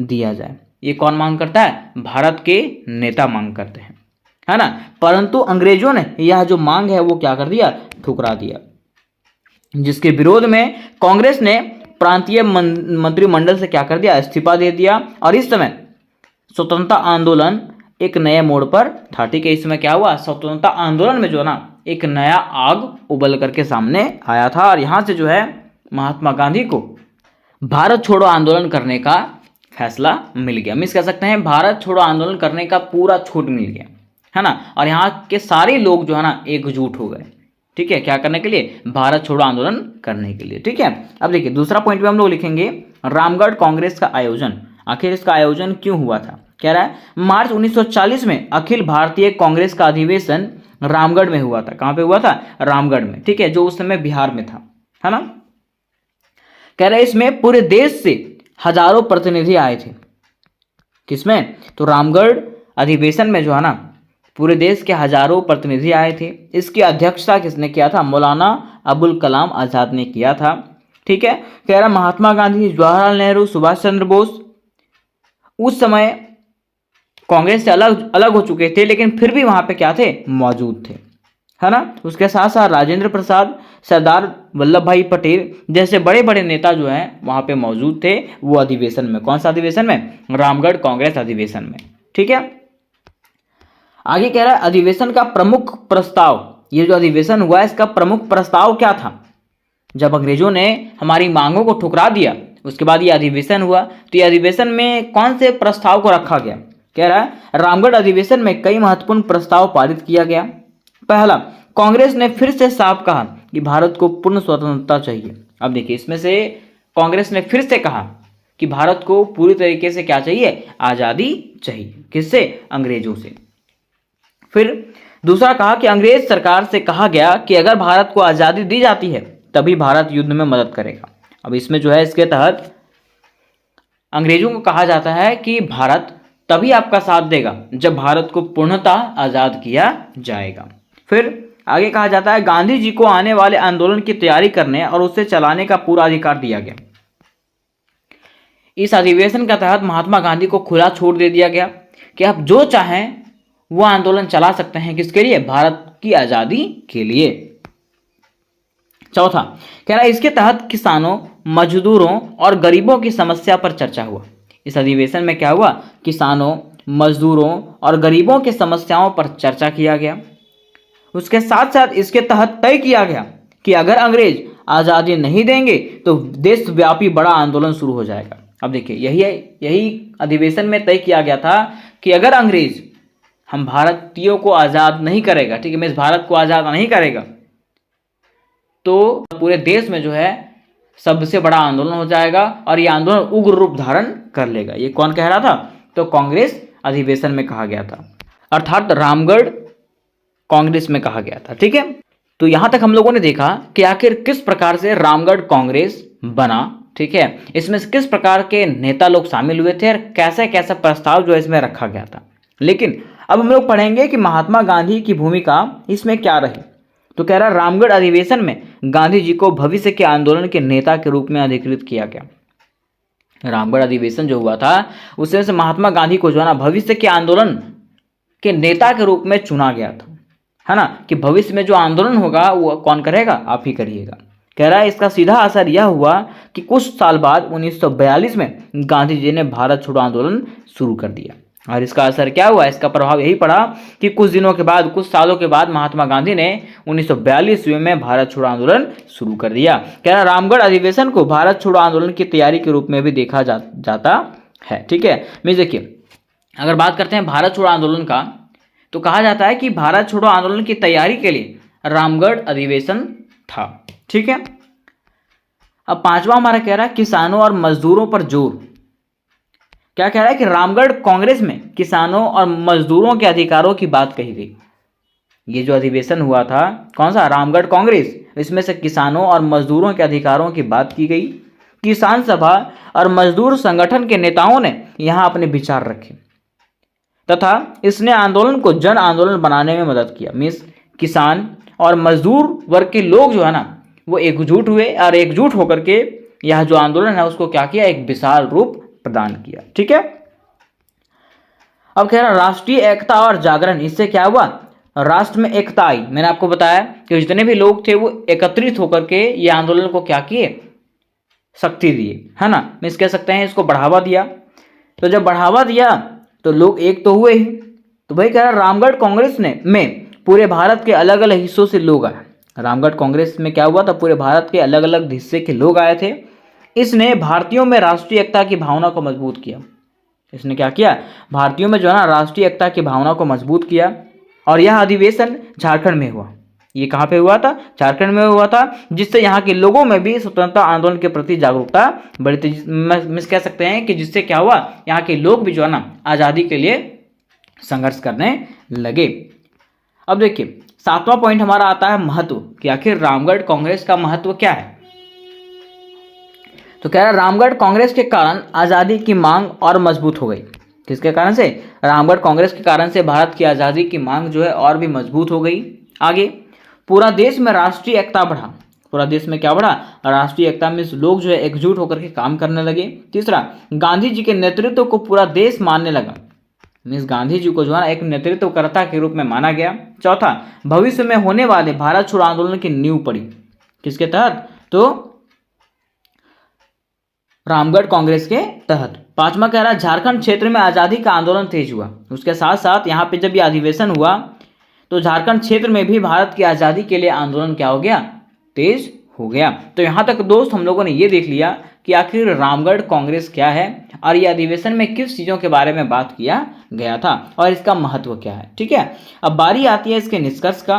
दिया जाए। ये कौन मांग करता है, भारत के नेता मांग करते हैं, है ना। परंतु अंग्रेजों ने यह जो मांग है वो क्या कर दिया, ठुकरा दिया, जिसके विरोध में कांग्रेस ने प्रांतीय मंत्रिमंडल से क्या कर दिया, इस्तीफा दे दिया। और इस समय स्वतंत्रता आंदोलन एक नए मोड़ पर था। ठीक है, इस समय क्या हुआ, स्वतंत्रता आंदोलन में जो है ना एक नया आग उबल करके सामने आया था। और यहाँ से जो है महात्मा गांधी को भारत छोड़ो आंदोलन करने का फैसला मिल गया। मिस कह सकते हैं भारत छोड़ो आंदोलन करने का पूरा छूट मिल गया, है ना। और यहाँ के सारे लोग जो है ना एकजुट हो गए। ठीक है, क्या करने के लिए, भारत छोड़ो आंदोलन करने के लिए। ठीक है, अब देखिए दूसरा पॉइंट में हम लोग लिखेंगे रामगढ़ कांग्रेस का आयोजन। आखिर इसका आयोजन क्यों हुआ था, कह रहा है मार्च 1940 में अखिल भारतीय कांग्रेस का अधिवेशन रामगढ़ में हुआ था। कहां पे हुआ था, रामगढ़ में। ठीक है, जो उस समय बिहार में था, है ना। कह रहे इसमें पूरे देश से हजारों प्रतिनिधि आए थे। किसमें, तो रामगढ़ अधिवेशन में जो है ना पूरे देश के हजारों प्रतिनिधि आए थे। इसकी अध्यक्षता किसने किया था, मौलाना अबुल कलाम आजाद ने किया था। ठीक है, कह रहा महात्मा गांधी, जवाहरलाल नेहरू, सुभाष चंद्र बोस उस समय कांग्रेस से अलग अलग हो चुके थे, लेकिन फिर भी वहां पे क्या थे, मौजूद थे, है ना। उसके साथ साथ राजेंद्र प्रसाद, सरदार वल्लभ भाई पटेल जैसे बड़े बड़े नेता जो हैं वहां पे मौजूद थे। वो अधिवेशन में, कौन सा अधिवेशन में, रामगढ़ कांग्रेस अधिवेशन में। ठीक है, आगे कह रहा है अधिवेशन का प्रमुख प्रस्ताव, ये जो अधिवेशन हुआ इसका प्रमुख प्रस्ताव क्या था। जब अंग्रेजों ने हमारी मांगों को ठुकरा दिया उसके बाद ये अधिवेशन हुआ, तो ये अधिवेशन में कौन से प्रस्ताव को रखा गया, कह रहा है रामगढ़ अधिवेशन में कई महत्वपूर्ण प्रस्ताव पारित किया गया। पहला, कांग्रेस ने फिर से साफ कहा कि भारत को पूर्ण स्वतंत्रता चाहिए। अब देखिए इसमें से कांग्रेस ने फिर से कहा कि भारत को पूरी तरीके से क्या चाहिए, आजादी चाहिए। किससे, अंग्रेजों से। फिर दूसरा कहा कि अंग्रेज सरकार से कहा गया कि अगर भारत को आजादी दी जाती है तभी भारत युद्ध में मदद करेगा। अब इसमें जो है इसके तहत अंग्रेजों को कहा जाता है कि भारत तभी आपका साथ देगा जब भारत को पूर्णतः आजाद किया जाएगा। फिर आगे कहा जाता है गांधी जी को आने वाले आंदोलन की तैयारी करने और उसे चलाने का पूरा अधिकार दिया गया। इस अधिवेशन के तहत महात्मा गांधी को खुला छोड़ दे दिया गया कि आप जो चाहें वो आंदोलन चला सकते हैं। किसके लिए, भारत की आजादी के लिए। चौथा, कह रहा है इसके तहत किसानों, मजदूरों और गरीबों की समस्या पर चर्चा हुआ। इस अधिवेशन में क्या हुआ, किसानों, मजदूरों और गरीबों की समस्याओं पर चर्चा किया गया। उसके साथ साथ इसके तहत तय किया गया कि अगर अंग्रेज आज़ादी नहीं देंगे तो देशव्यापी बड़ा आंदोलन शुरू हो जाएगा। अब देखिए यही अधिवेशन में तय किया गया था कि अगर अंग्रेज हम भारतीयों को आज़ाद नहीं करेगा, ठीक है, मैं इस भारत को आज़ाद नहीं करेगा तो पूरे देश में जो है सबसे बड़ा आंदोलन हो जाएगा और ये आंदोलन उग्र रूप धारण कर लेगा। ये कौन कह रहा था, तो कांग्रेस अधिवेशन में कहा गया था, अर्थात रामगढ़ कांग्रेस में कहा गया था। ठीक है, तो यहां तक हम लोगों ने देखा कि आखिर किस प्रकार से रामगढ़ कांग्रेस बना। ठीक है, इसमें किस प्रकार के नेता लोग शामिल हुए थे और कैसे कैसे प्रस्ताव जो इसमें रखा गया था। लेकिन अब हम लोग पढ़ेंगे कि महात्मा गांधी की भूमिका इसमें क्या रही। तो कह रहा रामगढ़ अधिवेशन में गांधी जी को भविष्य के आंदोलन के नेता के रूप में अधिकृत किया गया। रामगढ़ अधिवेशन जो हुआ था उसमें से महात्मा गांधी को जो है ना भविष्य के आंदोलन के नेता के रूप में चुना गया था, है ना, कि भविष्य में जो आंदोलन होगा वो कौन करेगा, आप ही करिएगा। कह रहा है इसका सीधा असर यह हुआ कि कुछ साल बाद 1942 में गांधी जी ने भारत छोड़ो आंदोलन शुरू कर दिया। और इसका असर क्या हुआ, इसका प्रभाव यही पड़ा कि कुछ दिनों के बाद, कुछ सालों के बाद महात्मा गांधी ने 1942 में भारत छोड़ो आंदोलन शुरू कर दिया। कह रहा रामगढ़ अधिवेशन को भारत छोड़ो आंदोलन की तैयारी के रूप में भी देखा जाता है। ठीक है, मैं देखिए अगर बात करते हैं भारत छोड़ो आंदोलन का तो कहा जाता है कि भारत छोड़ो आंदोलन की तैयारी के लिए रामगढ़ अधिवेशन था। ठीक है, अब पांचवा हमारा कह रहा है किसानों और मजदूरों पर जोर। क्या कह रहा है कि रामगढ़ कांग्रेस में किसानों और मजदूरों के अधिकारों की बात कही गई। ये जो अधिवेशन हुआ था कौन सा, रामगढ़ कांग्रेस, इसमें से किसानों और मजदूरों के अधिकारों की बात की गई। किसान सभा और मजदूर संगठन के नेताओं ने यहाँ अपने विचार रखे तथा इसने आंदोलन को जन आंदोलन बनाने में मदद किया। मीन्स किसान और मजदूर वर्ग के लोग जो है ना वो एकजुट हुए और एकजुट होकर के यह जो आंदोलन है उसको क्या किया, एक विशाल रूप प्रदान किया। ठीक है, अब कह रहा राष्ट्रीय एकता और जागरण, इससे क्या हुआ, राष्ट्र में एकता आई। मैंने आपको बताया कि जितने भी लोग थे वो एकत्रित होकर के ये आंदोलन को क्या किए, शक्ति दिए, है ना, मीन्स कह सकते हैं इसको बढ़ावा दिया। तो जब बढ़ावा दिया तो लोग एक तो हुए ही। तो भाई कह रहा रामगढ़ कांग्रेस ने में पूरे भारत के अलग अलग हिस्सों से लोग आए। रामगढ़ कांग्रेस में क्या हुआ था, पूरे भारत के अलग अलग हिस्से के लोग आए थे। इसने भारतीयों में राष्ट्रीय एकता की भावना को मजबूत किया। इसने क्या किया, भारतीयों में जो है ना राष्ट्रीय एकता की भावना को मजबूत किया। और यह अधिवेशन झारखंड में हुआ। ये कहाँ पे हुआ था, झारखंड में हुआ था, जिससे यहाँ के लोगों में भी स्वतंत्रता आंदोलन के प्रति जागरूकता बढ़ी थी। मिस कह सकते हैं कि जिससे क्या हुआ, यहाँ के लोग भी जो है ना आज़ादी के लिए संघर्ष करने लगे। अब देखिए 7वां पॉइंट हमारा आता है महत्व, कि आखिर रामगढ़ कांग्रेस का महत्व क्या है। तो कह रहा रामगढ़ कांग्रेस के कारण आज़ादी की मांग और मजबूत हो गई। किसके कारण से, रामगढ़ कांग्रेस के कारण से भारत की आज़ादी की मांग जो है और भी मजबूत हो गई। आगे पूरा देश में राष्ट्रीय एकता बढ़ा। पूरा देश में क्या बढ़ा, राष्ट्रीय एकता में लोग जो है एकजुट होकर के काम करने लगे। तीसरा, गांधी जी के नेतृत्व को पूरा देश मानने लगा। मीन्स गांधी जी को जो है ना एक नेतृत्वकर्ता के रूप में माना गया। चौथा, भविष्य में होने वाले भारत छोड़ो आंदोलन की नींव पड़ी। किसके तहत, तो रामगढ़ कांग्रेस के तहत। पांचवा कह रहा झारखंड क्षेत्र में आज़ादी का आंदोलन तेज हुआ। उसके साथ साथ यहाँ पे जब ये अधिवेशन हुआ तो झारखंड क्षेत्र में भी भारत की आज़ादी के लिए आंदोलन क्या हो गया, तेज हो गया। तो यहाँ तक दोस्त हम लोगों ने ये देख लिया कि आखिर रामगढ़ कांग्रेस क्या है और ये अधिवेशन में किस चीज़ों के बारे में बात किया गया था और इसका महत्व क्या है। ठीक है, अब बारी आती है इसके निष्कर्ष का।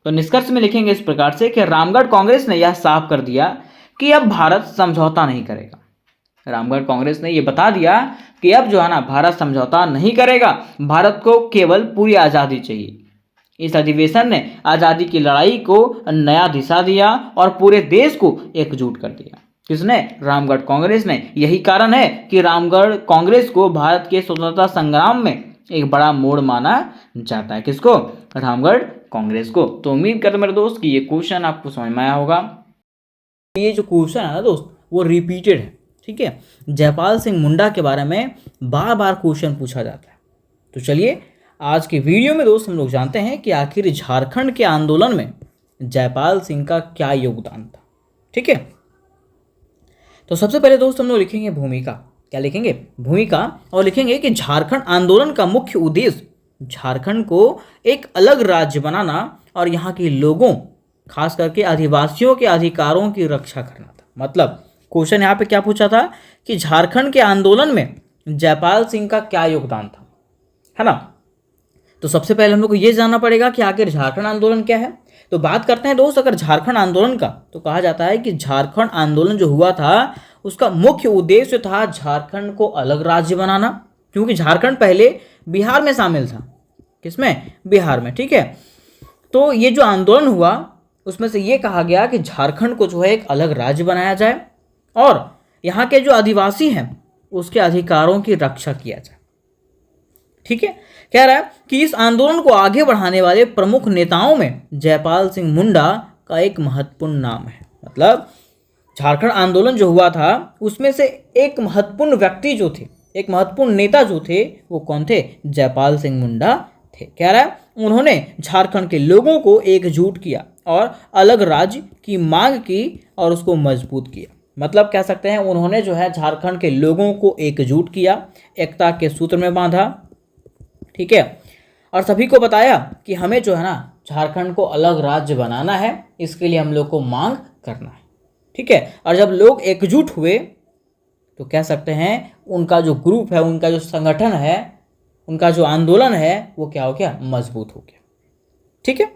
तो निष्कर्ष में लिखेंगे इस प्रकार से कि रामगढ़ कांग्रेस ने यह साफ कर दिया कि अब भारत समझौता नहीं करेगा। रामगढ़ कांग्रेस ने यह बता दिया कि अब जो है ना भारत समझौता नहीं करेगा, भारत को केवल पूरी आज़ादी चाहिए। इस अधिवेशन ने आज़ादी की लड़ाई को नया दिशा दिया और पूरे देश को एकजुट कर दिया। किसने, रामगढ़ कांग्रेस ने। यही कारण है कि रामगढ़ कांग्रेस को भारत के स्वतंत्रता संग्राम में एक बड़ा मोड़ माना जाता है। किसको, रामगढ़ कांग्रेस को। तो उम्मीद करते मेरे दोस्त कि ये क्वेश्चन आपको समझ में आया होगा। ये जो क्वेश्चन है ना दोस्त वो रिपीटेड है। ठीक है, जयपाल सिंह मुंडा के बारे में बार बार क्वेश्चन पूछा जाता है। तो चलिए आज की वीडियो में दोस्त हम लोग जानते हैं कि आखिर झारखंड के आंदोलन में जयपाल सिंह का क्या योगदान था। ठीक है, तो सबसे पहले दोस्त हम लोग लिखेंगे भूमिका। क्या लिखेंगे, भूमिका। और लिखेंगे कि झारखंड आंदोलन का मुख्य उद्देश्य झारखंड को एक अलग राज्य बनाना और यहाँ के लोगों खास करके आदिवासियों के अधिकारों की रक्षा करना था। मतलब क्वेश्चन यहाँ पे क्या पूछा था कि झारखंड के आंदोलन में जयपाल सिंह का क्या योगदान था, है ना। तो सबसे पहले हम लोग को ये जानना पड़ेगा कि आखिर झारखंड आंदोलन क्या है। तो बात करते हैं दोस्त अगर झारखंड आंदोलन का, तो कहा जाता है कि झारखंड आंदोलन जो हुआ था उसका मुख्य उद्देश्य था झारखंड को अलग राज्य बनाना, क्योंकि झारखंड पहले बिहार में शामिल था। किसमें, बिहार में। ठीक है, तो ये जो आंदोलन हुआ उसमें से ये कहा गया कि झारखंड को जो है एक अलग राज्य बनाया जाए और यहाँ के जो आदिवासी हैं उसके अधिकारों की रक्षा किया जाए। ठीक है, कह रहा है कि इस आंदोलन को आगे बढ़ाने वाले प्रमुख नेताओं में जयपाल सिंह मुंडा का एक महत्वपूर्ण नाम है। मतलब झारखंड आंदोलन जो हुआ था उसमें से एक महत्वपूर्ण व्यक्ति जो थे, एक महत्वपूर्ण नेता जो थे वो कौन थे, जयपाल सिंह मुंडा थे। कह रहा है उन्होंने झारखंड के लोगों को एकजुट किया और अलग राज्य की मांग की और उसको मजबूत किया। मतलब कह सकते हैं उन्होंने जो है झारखंड के लोगों को एकजुट किया, एकता के सूत्र में बांधा। ठीक है, और सभी को बताया कि हमें जो है ना झारखंड को अलग राज्य बनाना है, इसके लिए हम लोग को मांग करना है। ठीक है, और जब लोग एकजुट हुए तो कह सकते हैं उनका जो ग्रुप है, उनका जो संगठन है, उनका जो आंदोलन है वो क्या हो गया, मजबूत हो गया। ठीक है,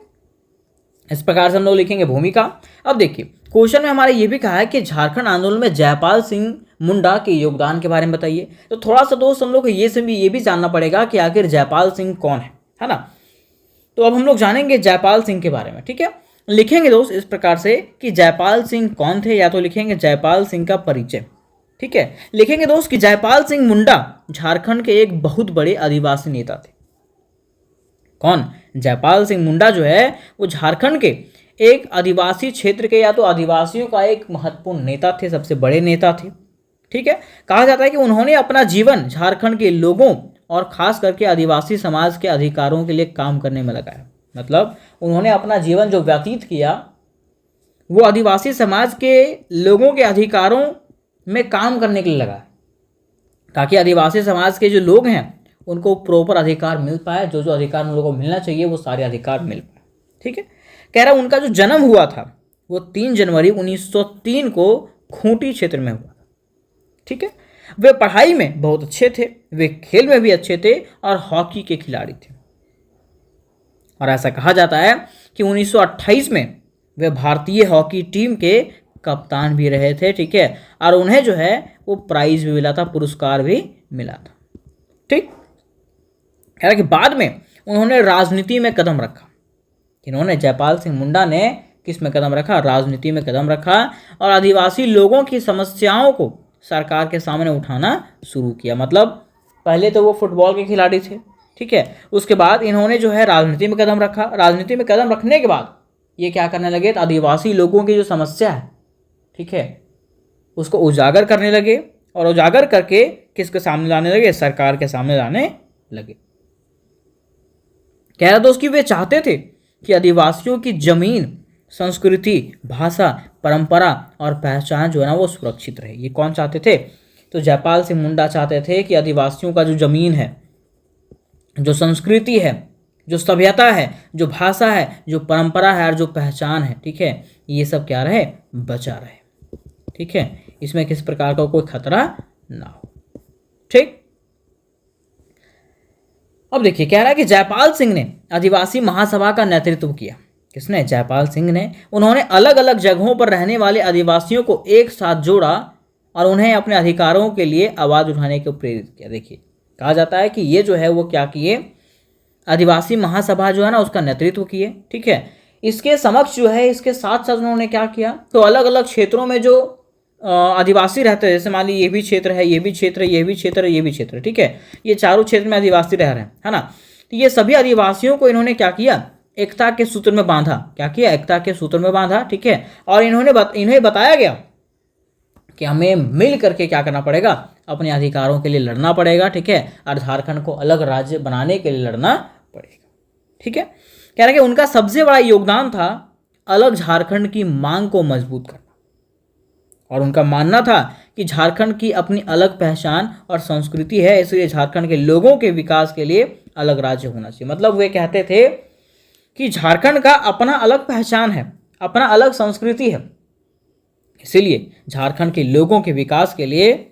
इस प्रकार से हम लोग लिखेंगे भूमिका। अब देखिए क्वेश्चन में हमारे ये भी कहा है कि झारखंड आंदोलन में जयपाल सिंह मुंडा के योगदान के बारे में बताइए। तो थोड़ा सा दोस्त हम लोग को ये भी जानना पड़ेगा कि आखिर जयपाल सिंह कौन है ना। तो अब हम लोग जानेंगे जयपाल सिंह के बारे में। ठीक है, लिखेंगे दोस्त इस प्रकार से कि जयपाल सिंह कौन थे, या तो लिखेंगे जयपाल सिंह का परिचय। ठीक है, लिखेंगे दोस्त कि जयपाल सिंह मुंडा झारखंड के एक बहुत बड़े आदिवासी नेता थे। कौन, जयपाल सिंह मुंडा जो है वो झारखंड के एक आदिवासी क्षेत्र के या तो आदिवासियों का एक महत्वपूर्ण नेता थे, सबसे बड़े नेता थे। ठीक है, कहा जाता है कि उन्होंने अपना जीवन झारखंड के लोगों और खास करके आदिवासी समाज के अधिकारों के लिए काम करने में लगाया। मतलब उन्होंने अपना जीवन जो व्यतीत किया वो आदिवासी समाज के लोगों के अधिकारों में काम करने के लिए लगा, ताकि आदिवासी समाज के जो लोग हैं उनको प्रॉपर अधिकार मिल पाए, जो जो अधिकार उन लोगों को मिलना चाहिए वो सारे अधिकार मिल पाए। ठीक है, कह रहा उनका जो जन्म हुआ था वो 3 जनवरी 1903 को खूंटी क्षेत्र में हुआ। ठीक है, वे पढ़ाई में बहुत अच्छे थे, वे खेल में भी अच्छे थे और हॉकी के खिलाड़ी थे। और ऐसा कहा जाता है कि 1928 में वे भारतीय हॉकी टीम के कप्तान भी रहे थे। ठीक है, और उन्हें जो है वो प्राइज भी मिला था, पुरस्कार भी मिला था। ठीक, कह रहा कि बाद में उन्होंने राजनीति में कदम रखा। इन्होंने, जयपाल सिंह मुंडा ने किस में कदम रखा? राजनीति में कदम रखा और आदिवासी लोगों की समस्याओं को सरकार के सामने उठाना शुरू किया। मतलब पहले तो वो फुटबॉल के खिलाड़ी थे, ठीक है, उसके बाद इन्होंने जो है राजनीति में कदम रखा। राजनीति में कदम रखने के बाद ये क्या करने लगे? तो आदिवासी लोगों की जो समस्या है, ठीक है, उसको उजागर करने लगे और उजागर करके किसके सामने लाने लगे? सरकार के सामने लाने लगे। कह रहा दोस्त कि वे चाहते थे कि आदिवासियों की जमीन, संस्कृति, भाषा, परंपरा और पहचान जो है ना वो सुरक्षित रहे। ये कौन चाहते थे? तो जयपाल सिंह मुंडा चाहते थे कि आदिवासियों का जो जमीन है, जो संस्कृति है, जो सभ्यता है, जो भाषा है, जो परंपरा है और जो पहचान है, ठीक है, ये सब क्या रहे? बचा रहे। ठीक है, इसमें किस प्रकार का कोई खतरा ना हो। ठीक, अब देखिए कह रहा है कि जयपाल सिंह ने आदिवासी महासभा का नेतृत्व किया। किसने? जयपाल सिंह ने। उन्होंने अलग अलग जगहों पर रहने वाले आदिवासियों को एक साथ जोड़ा और उन्हें अपने अधिकारों के लिए आवाज़ उठाने को प्रेरित किया। देखिए कहा जाता है कि ये जो है वो क्या किए? आदिवासी महासभा जो है ना उसका नेतृत्व किए। ठीक है, इसके समक्ष जो है, इसके साथ साथ उन्होंने क्या किया? तो अलग अलग क्षेत्रों में जो आदिवासी रहते हैं, जैसे मान लीजिए ये भी क्षेत्र है, ये भी क्षेत्र है, ये भी क्षेत्र है, ये भी क्षेत्र, ठीक है, ये चारों क्षेत्र में आदिवासी रह रहे हैं, है ना। तो ये सभी आदिवासियों को इन्होंने क्या किया? एकता के सूत्र में बांधा। क्या किया? एकता के सूत्र में बांधा। ठीक है, और इन्हें बताया गया कि हमें मिल करके क्या करना पड़ेगा? अपने अधिकारों के लिए लड़ना पड़ेगा। ठीक है, और झारखंड को अलग राज्य बनाने के लिए लड़ना पड़ेगा। ठीक है, कह रहा है कि उनका सबसे बड़ा योगदान था अलग झारखंड की मांग को मजबूत करना, और उनका मानना था कि झारखंड की अपनी अलग पहचान और संस्कृति है, इसलिए झारखंड के लोगों के विकास के लिए अलग राज्य होना चाहिए। मतलब वे कहते थे कि झारखंड का अपना अलग पहचान है, अपना अलग संस्कृति है, इसीलिए झारखंड के लोगों के विकास के लिए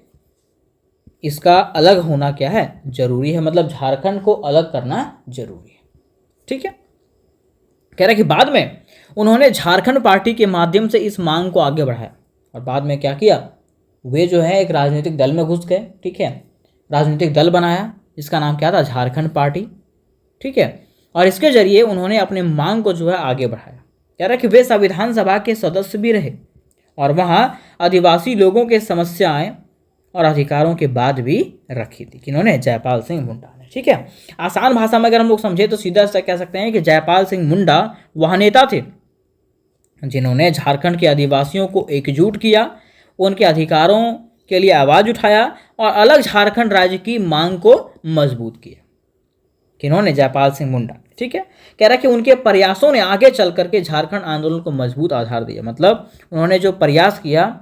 इसका अलग होना क्या है? जरूरी है। मतलब झारखंड को अलग करना जरूरी है। ठीक है, कह रहा है कि बाद में उन्होंने झारखंड पार्टी के माध्यम से इस मांग को आगे बढ़ाया और बाद में क्या किया? वे जो है एक राजनीतिक दल में घुस गए। ठीक है, राजनीतिक दल बनाया, इसका नाम क्या था? झारखंड पार्टी। ठीक है, और इसके जरिए उन्होंने अपने मांग को जो है आगे बढ़ाया। कह रहा है कि वे संविधान सभा के सदस्य भी रहे और वहाँ आदिवासी लोगों के समस्याएं और अधिकारों की बात भी रखी थी। किन्होंने? जयपाल सिंह मुंडा ने। ठीक है, आसान भाषा में अगर हम लोग समझे तो सीधा सा कह सकते हैं कि जयपाल सिंह मुंडा वह नेता थे जिन्होंने झारखंड के आदिवासियों को एकजुट किया, उनके अधिकारों के लिए आवाज़ उठाया और अलग झारखंड राज्य की मांग को मजबूत किया। किन्होंने? जयपाल सिंह मुंडा। ठीक है, कह रहा है कि उनके प्रयासों ने आगे चल करके झारखंड आंदोलन को मजबूत आधार दिया। मतलब उन्होंने जो प्रयास किया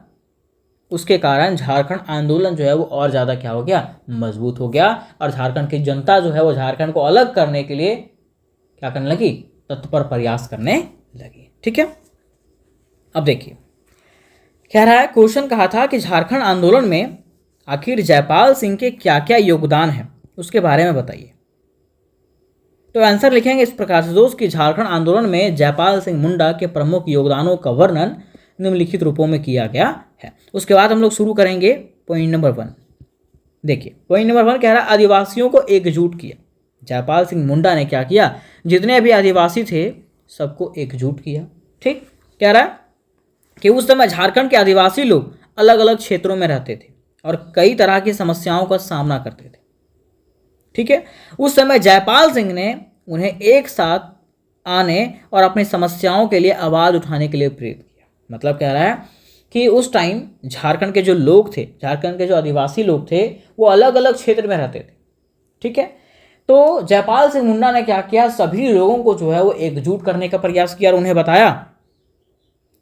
उसके कारण झारखंड आंदोलन जो है वो और ज़्यादा क्या हो गया? मजबूत हो गया, और झारखंड की जनता जो है वो झारखंड को अलग करने के लिए क्या करने लगी? तत्पर प्रयास करने लगी। ठीक है, अब देखिए कह रहा है, क्वेश्चन कहा था कि झारखंड आंदोलन में आखिर जयपाल सिंह के क्या क्या योगदान है उसके बारे में बताइए। तो आंसर लिखेंगे इस प्रकार से दोस्त कि झारखंड आंदोलन में जयपाल सिंह मुंडा के प्रमुख योगदानों का वर्णन निम्नलिखित रूपों में किया गया है। उसके बाद हम लोग शुरू करेंगे पॉइंट नंबर 1। देखिए पॉइंट नंबर 1 कह रहा है आदिवासियों को एकजुट किया। जयपाल सिंह मुंडा ने क्या किया? जितने भी आदिवासी थे सबको एकजुट किया। ठीक, कह रहा है कि उस समय झारखंड के आदिवासी लोग अलग अलग क्षेत्रों में रहते थे और कई तरह की समस्याओं का सामना करते थे। ठीक है, उस समय जयपाल सिंह ने उन्हें एक साथ आने और अपनी समस्याओं के लिए आवाज़ उठाने के लिए प्रेरित किया। मतलब कह रहा है कि उस टाइम झारखंड के जो लोग थे, झारखंड के जो आदिवासी लोग थे, वो अलग अलग क्षेत्र में रहते थे। ठीक है, तो जयपाल सिंह मुंडा ने क्या किया, सभी लोगों को जो है वो एकजुट करने का प्रयास किया और उन्हें बताया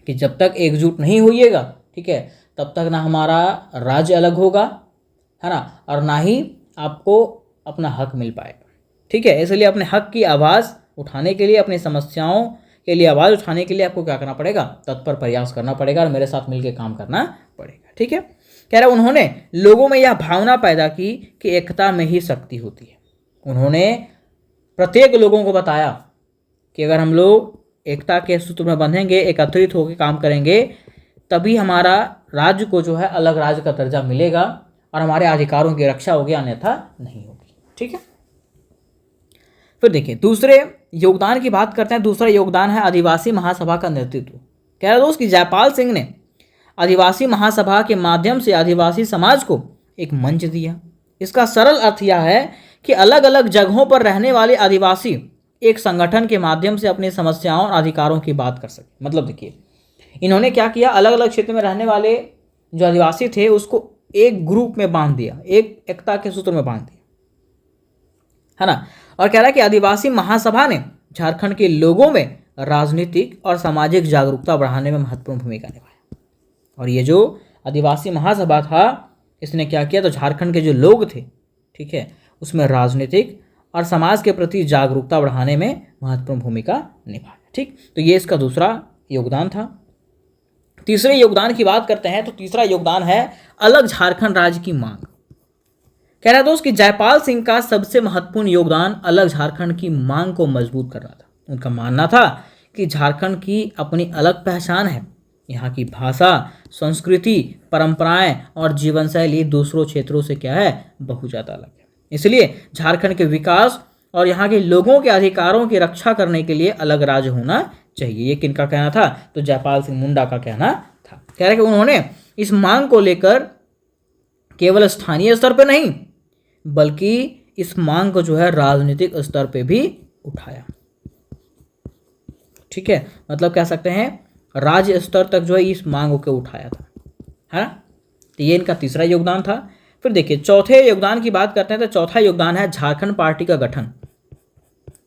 कि जब तक एकजुट नहीं होइएगा, ठीक है, तब तक ना हमारा राज्य अलग होगा, है ना, और ना ही आपको अपना हक मिल पाएगा, ठीक है। इसलिए अपने हक की आवाज़ उठाने के लिए, अपनी समस्याओं के लिए आवाज़ उठाने के लिए आपको क्या करना पड़ेगा, तत्पर प्रयास करना पड़ेगा और मेरे साथ मिलकर काम करना पड़ेगा, ठीक है। कह रहा उन्होंने लोगों में यह भावना पैदा की कि एकता में ही शक्ति होती है। उन्होंने प्रत्येक लोगों को बताया कि अगर हम लोग एकता के सूत्र में बंधेंगे, एकत्रित होकर काम करेंगे, तभी हमारा राज्य को जो है अलग राज्य का दर्जा मिलेगा और हमारे अधिकारों की रक्षा होगी, अन्यथा नहीं होगी, ठीक है। फिर देखिए दूसरे योगदान की बात करते हैं। दूसरा योगदान है आदिवासी महासभा का नेतृत्व। कह रहे दोस्त कि जयपाल सिंह ने आदिवासी महासभा के माध्यम से आदिवासी समाज को एक मंच दिया। इसका सरल अर्थ यह है कि अलग अलग जगहों पर रहने वाले आदिवासी एक संगठन के माध्यम से अपनी समस्याओं और अधिकारों की बात कर सके। मतलब देखिए इन्होंने क्या किया, अलग अलग क्षेत्र में रहने वाले जो आदिवासी थे उसको एक ग्रुप में बांध दिया, एक एकता के सूत्र में बांध दिया, है ना। और कह रहा है कि आदिवासी महासभा ने झारखंड के लोगों में राजनीतिक और सामाजिक जागरूकता बढ़ाने में महत्वपूर्ण भूमिका निभाई। और ये जो आदिवासी महासभा था इसने क्या किया, तो झारखंड के जो लोग थे, ठीक है, उसमें राजनीतिक और समाज के प्रति जागरूकता बढ़ाने में महत्वपूर्ण भूमिका निभाया, ठीक। तो ये इसका दूसरा योगदान था। तीसरे योगदान की बात करते हैं तो तीसरा योगदान है अलग झारखंड राज्य की मांग। कह रहा है दोस्त कि जयपाल सिंह का सबसे महत्वपूर्ण योगदान अलग झारखंड की मांग को मजबूत करना था। उनका मानना था कि झारखंड की अपनी अलग पहचान है, यहाँ की भाषा, संस्कृति, परंपराएं और जीवन शैली दूसरों क्षेत्रों से क्या है, बहुत ज़्यादा अलग है। इसलिए झारखंड के विकास और यहाँ के लोगों के अधिकारों की रक्षा करने के लिए अलग राज्य होना चाहिए। ये किनका कहना था, तो जयपाल सिंह मुंडा का कहना था। कह रहे कि उन्होंने इस मांग को लेकर केवल स्थानीय स्तर पर नहीं बल्कि इस मांग को जो है राजनीतिक स्तर पे भी उठाया, ठीक है। मतलब कह सकते हैं राज्य स्तर तक जो है इस मांग को उठाया था, है ना। तो ये इनका तीसरा योगदान था। फिर देखिए चौथे योगदान की बात करते हैं तो चौथा योगदान है झारखंड पार्टी का गठन।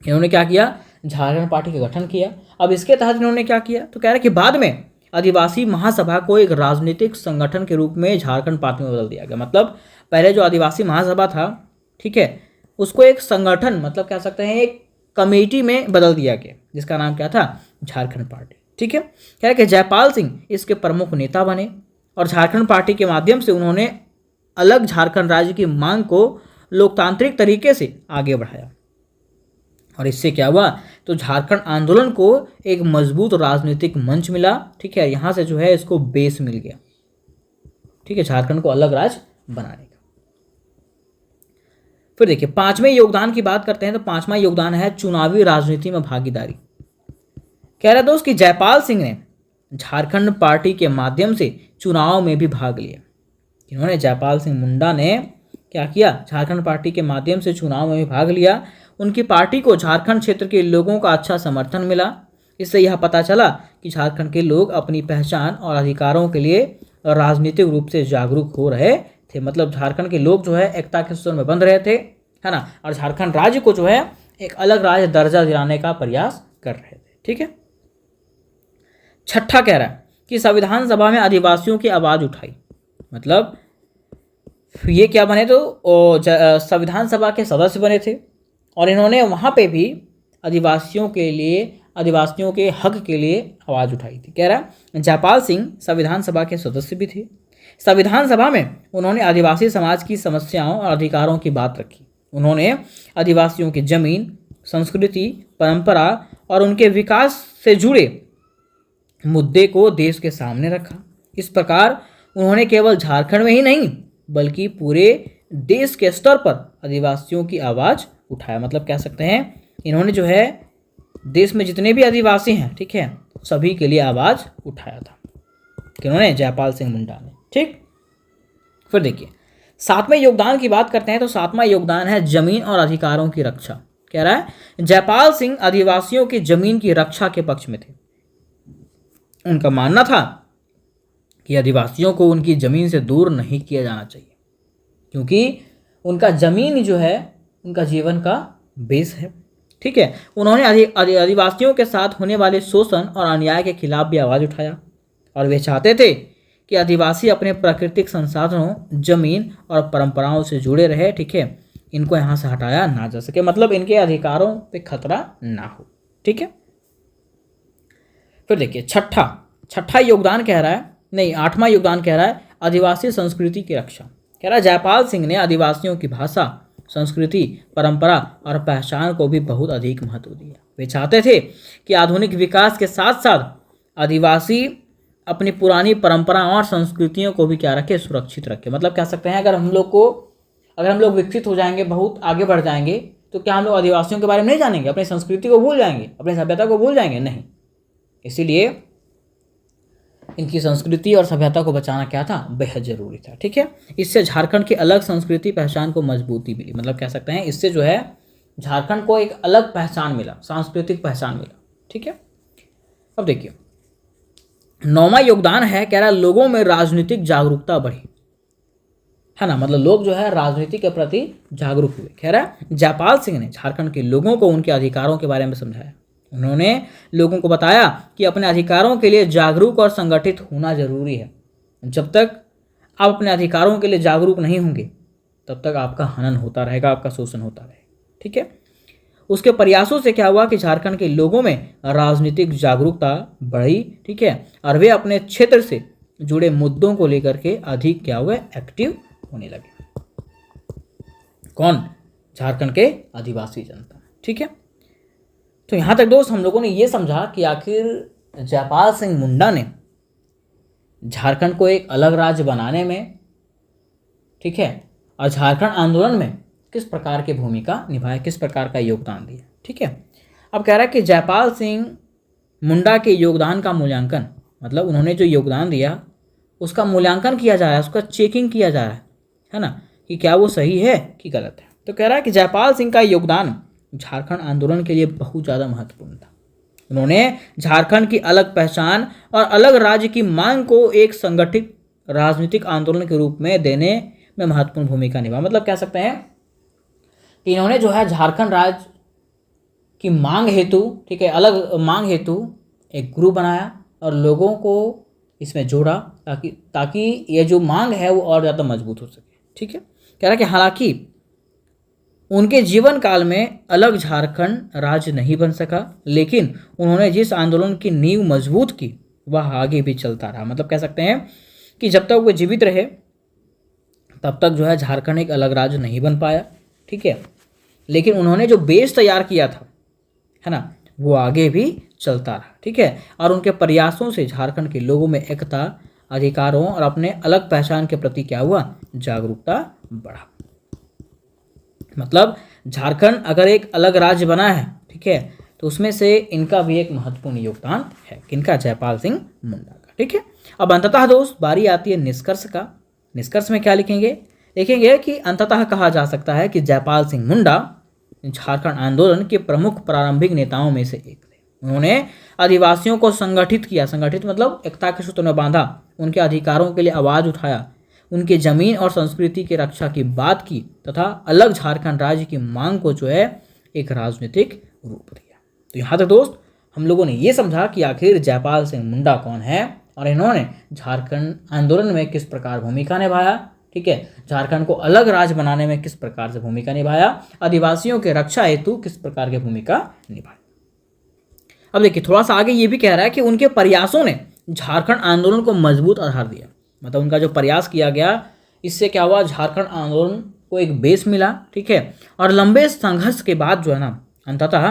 इन्होंने क्या किया, झारखंड पार्टी का गठन किया। अब इसके तहत इन्होंने क्या किया, तो कह रहे कि बाद में आदिवासी महासभा को एक राजनीतिक संगठन के रूप में झारखंड पार्टी में बदल दिया गया। मतलब पहले जो आदिवासी महासभा था, ठीक है, उसको एक संगठन, मतलब कह सकते हैं एक कमेटी में बदल दिया गया, जिसका नाम क्या था, झारखंड पार्टी, ठीक है। कह रहे कि जयपाल सिंह इसके प्रमुख नेता बने और झारखंड पार्टी के माध्यम से उन्होंने अलग झारखंड राज्य की मांग को लोकतांत्रिक तरीके से आगे बढ़ाया। और इससे क्या हुआ, तो झारखंड आंदोलन को एक मजबूत राजनीतिक मंच मिला, ठीक है। यहाँ से जो है इसको बेस मिल गया, ठीक है, झारखंड को अलग राज्य बनाने का। फिर देखिए पांचवें योगदान की बात करते हैं तो पांचवा योगदान है चुनावी राजनीति में भागीदारी। कह रहे दोस्त कि जयपाल सिंह ने झारखंड पार्टी के माध्यम से चुनाव में भी भाग लिया। इन्होंने, जयपाल सिंह मुंडा ने क्या किया, झारखंड पार्टी के माध्यम से चुनाव में भी भाग लिया। उनकी पार्टी को झारखंड क्षेत्र के लोगों का अच्छा समर्थन मिला। इससे यह पता चला कि झारखंड के लोग अपनी पहचान और अधिकारों के लिए राजनीतिक रूप से जागरूक हो रहे थे। मतलब झारखंड के लोग जो है एकता के सूत्र में बंध रहे थे, है ना, और झारखंड राज्य को जो है एक अलग राज्य दर्जा दिलाने का प्रयास कर रहे थे, ठीक है। छठा कह रहा है कि संविधान सभा में आदिवासियों की आवाज़ उठाई। मतलब ये क्या बने, तो संविधान सभा के सदस्य बने थे और इन्होंने वहाँ पे भी आदिवासियों के लिए, आदिवासियों के हक के लिए आवाज़ उठाई थी। कह रहा जयपाल सिंह संविधान सभा के सदस्य भी थे। संविधान सभा में उन्होंने आदिवासी समाज की समस्याओं और अधिकारों की बात रखी। उन्होंने आदिवासियों की जमीन, संस्कृति, परंपरा और उनके विकास से जुड़े मुद्दे को देश के सामने रखा। इस प्रकार उन्होंने केवल झारखंड में ही नहीं बल्कि पूरे देश के स्तर पर आदिवासियों की आवाज़ उठाया। मतलब कह सकते हैं इन्होंने जो है देश में जितने भी आदिवासी हैं, ठीक है, सभी के लिए आवाज़ उठाया था किन्होंने, जयपाल सिंह मुंडा ने, ठीक। फिर देखिए सातवें योगदान की बात करते हैं तो सातवां योगदान है जमीन और अधिकारों की रक्षा। कह रहा है जयपाल सिंह आदिवासियों की जमीन की रक्षा के पक्ष में थे। उनका मानना था कि आदिवासियों को उनकी ज़मीन से दूर नहीं किया जाना चाहिए, क्योंकि उनका ज़मीन जो है उनका जीवन का बेस है। ठीक है, उन्होंने आदिवासियों के साथ होने वाले शोषण और अन्याय के खिलाफ भी आवाज़ उठाया और वे चाहते थे कि आदिवासी अपने प्राकृतिक संसाधनों, जमीन और परंपराओं से जुड़े रहे। ठीक है, इनको यहाँ से हटाया ना जा सके, मतलब इनके अधिकारों पे खतरा ना हो। ठीक है, फिर देखिए छठा योगदान कह रहा है, नहीं 8वां योगदान कह रहा है आदिवासी संस्कृति की रक्षा। कह रहा है जयपाल सिंह ने आदिवासियों की भाषा, संस्कृति, परंपरा और पहचान को भी बहुत अधिक महत्व दिया। वे चाहते थे कि आधुनिक विकास के साथ साथ आदिवासी अपनी पुरानी परंपरा और संस्कृतियों को भी क्या रखे, सुरक्षित रखे। मतलब कह सकते हैं अगर हम लोग विकसित हो जाएंगे, बहुत आगे बढ़ जाएंगे, तो क्या हम लोग आदिवासियों के बारे में नहीं जानेंगे, अपनी संस्कृति को भूल जाएंगे, अपनी सभ्यता को भूल जाएंगे? नहीं। इसीलिए इनकी संस्कृति और सभ्यता को बचाना क्या था, बेहद जरूरी था। ठीक है, इससे झारखंड की अलग संस्कृति पहचान को मजबूती मिली। मतलब कह सकते हैं इससे जो है झारखंड को एक अलग पहचान मिला, सांस्कृतिक पहचान मिला। ठीक है, अब देखिए 9वां योगदान है, कह रहा है लोगों में राजनीतिक जागरूकता बढ़ी, है ना। मतलब लोग जो है राजनीति के प्रति जागरूक हुए। कह रहा है जयपाल सिंह ने झारखंड के लोगों को उनके अधिकारों के बारे में समझाया। उन्होंने लोगों को बताया कि अपने अधिकारों के लिए जागरूक और संगठित होना जरूरी है। जब तक आप अपने अधिकारों के लिए जागरूक नहीं होंगे तब तक आपका हनन होता रहेगा, आपका शोषण होता रहेगा। ठीक है, उसके प्रयासों से क्या हुआ कि झारखंड के लोगों में राजनीतिक जागरूकता बढ़ी। ठीक है, और वे अपने क्षेत्र से जुड़े मुद्दों को लेकर के अधिक क्या हुए, एक्टिव होने लगे। कौन? झारखंड के आदिवासी जनता। ठीक है, तो यहाँ तक दोस्त हम लोगों ने ये समझा कि आखिर जयपाल सिंह मुंडा ने झारखंड को एक अलग राज्य बनाने में, ठीक है, और झारखंड आंदोलन में किस प्रकार की भूमिका निभाई, किस प्रकार का योगदान दिया। ठीक है, अब कह रहा है कि जयपाल सिंह मुंडा के योगदान का मूल्यांकन, मतलब उन्होंने जो योगदान दिया उसका मूल्यांकन किया जा रहा है, उसका चेकिंग किया जा रहा है ना, कि क्या वो सही है कि गलत है। तो कह रहा है कि जयपाल सिंह का योगदान झारखंड आंदोलन के लिए बहुत ज़्यादा महत्वपूर्ण था। उन्होंने झारखंड की अलग पहचान और अलग राज्य की मांग को एक संगठित राजनीतिक आंदोलन के रूप में देने में महत्वपूर्ण भूमिका निभाई। मतलब कह सकते हैं कि इन्होंने जो है झारखंड राज्य की मांग हेतु, ठीक है, अलग मांग हेतु एक ग्रुप बनाया और लोगों को इसमें जोड़ा ताकि ये जो मांग है वो और ज़्यादा मजबूत हो सके। ठीक है, कह रहा है कि हालांकि उनके जीवन काल में अलग झारखंड राज्य नहीं बन सका, लेकिन उन्होंने जिस आंदोलन की नींव मजबूत की वह आगे भी चलता रहा। मतलब कह सकते हैं कि जब तक वो जीवित रहे तब तक जो है झारखंड एक अलग राज्य नहीं बन पाया। ठीक है, लेकिन उन्होंने जो बेस तैयार किया था, है ना, वो आगे भी चलता रहा। ठीक है, और उनके प्रयासों से झारखंड के लोगों में एकता, अधिकारों और अपने अलग पहचान के प्रति क्या हुआ, जागरूकता बढ़ा। मतलब झारखंड अगर एक अलग राज्य बना है, ठीक है, तो उसमें से इनका भी एक महत्वपूर्ण योगदान है। किनका? जयपाल सिंह मुंडा का। ठीक है, अब अंततः दोस्त बारी आती है निष्कर्ष का। निष्कर्ष में क्या लिखेंगे? लिखेंगे कि अंततः कहा जा सकता है कि जयपाल सिंह मुंडा झारखंड आंदोलन के प्रमुख प्रारंभिक नेताओं में से एक थे। उन्होंने आदिवासियों को संगठित किया, संगठित मतलब एकता के सूत्र में बांधा, उनके अधिकारों के लिए आवाज़ उठाया, उनके जमीन और संस्कृति की रक्षा की बात की तथा अलग झारखंड राज्य की मांग को जो है एक राजनीतिक रूप दिया। तो यहाँ तक दोस्त हम लोगों ने ये समझा कि आखिर जयपाल सिंह मुंडा कौन है और इन्होंने झारखंड आंदोलन में किस प्रकार भूमिका निभाया। ठीक है, झारखंड को अलग राज्य बनाने में किस प्रकार से भूमिका निभाया, आदिवासियों के रक्षा हेतु किस प्रकार की भूमिका निभाई। अब देखिए थोड़ा सा आगे ये भी कह रहा है कि उनके प्रयासों ने झारखंड आंदोलन को मजबूत आधार दिया। मतलब उनका जो प्रयास किया गया इससे क्या हुआ, झारखंड आंदोलन को एक बेस मिला। ठीक है, और लंबे संघर्ष के बाद जो है ना अंततः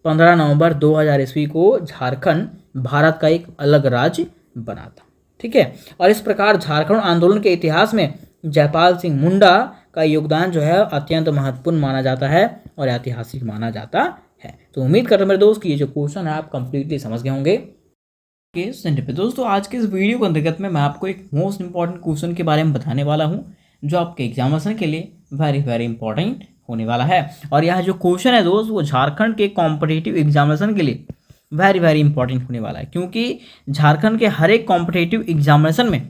15 नवंबर 2000 ईस्वी को झारखंड भारत का एक अलग राज्य बना था। ठीक है, और इस प्रकार झारखंड आंदोलन के इतिहास में जयपाल सिंह मुंडा का योगदान जो है अत्यंत महत्वपूर्ण माना जाता है और ऐतिहासिक माना जाता है। तो उम्मीद करता हूं मेरे दोस्त कि ये जो क्वेश्चन है आप कंप्लीटली समझ गए होंगे। पे दोस्तों आज के इस वीडियो के अंतर्गत में मैं आपको एक मोस्ट इंपॉर्टेंट क्वेश्चन के बारे में बताने वाला हूं जो आपके एग्जामिनेशन के लिए वेरी वेरी इंपॉर्टेंट होने वाला है। और यह जो क्वेश्चन है दोस्त वो झारखंड के कॉम्पिटिटिव एग्जामिनेशन के लिए वेरी वेरी इंपॉर्टेंट होने वाला है, क्योंकि झारखंड के हर एक कॉम्पिटिटिव एग्जामिनेशन में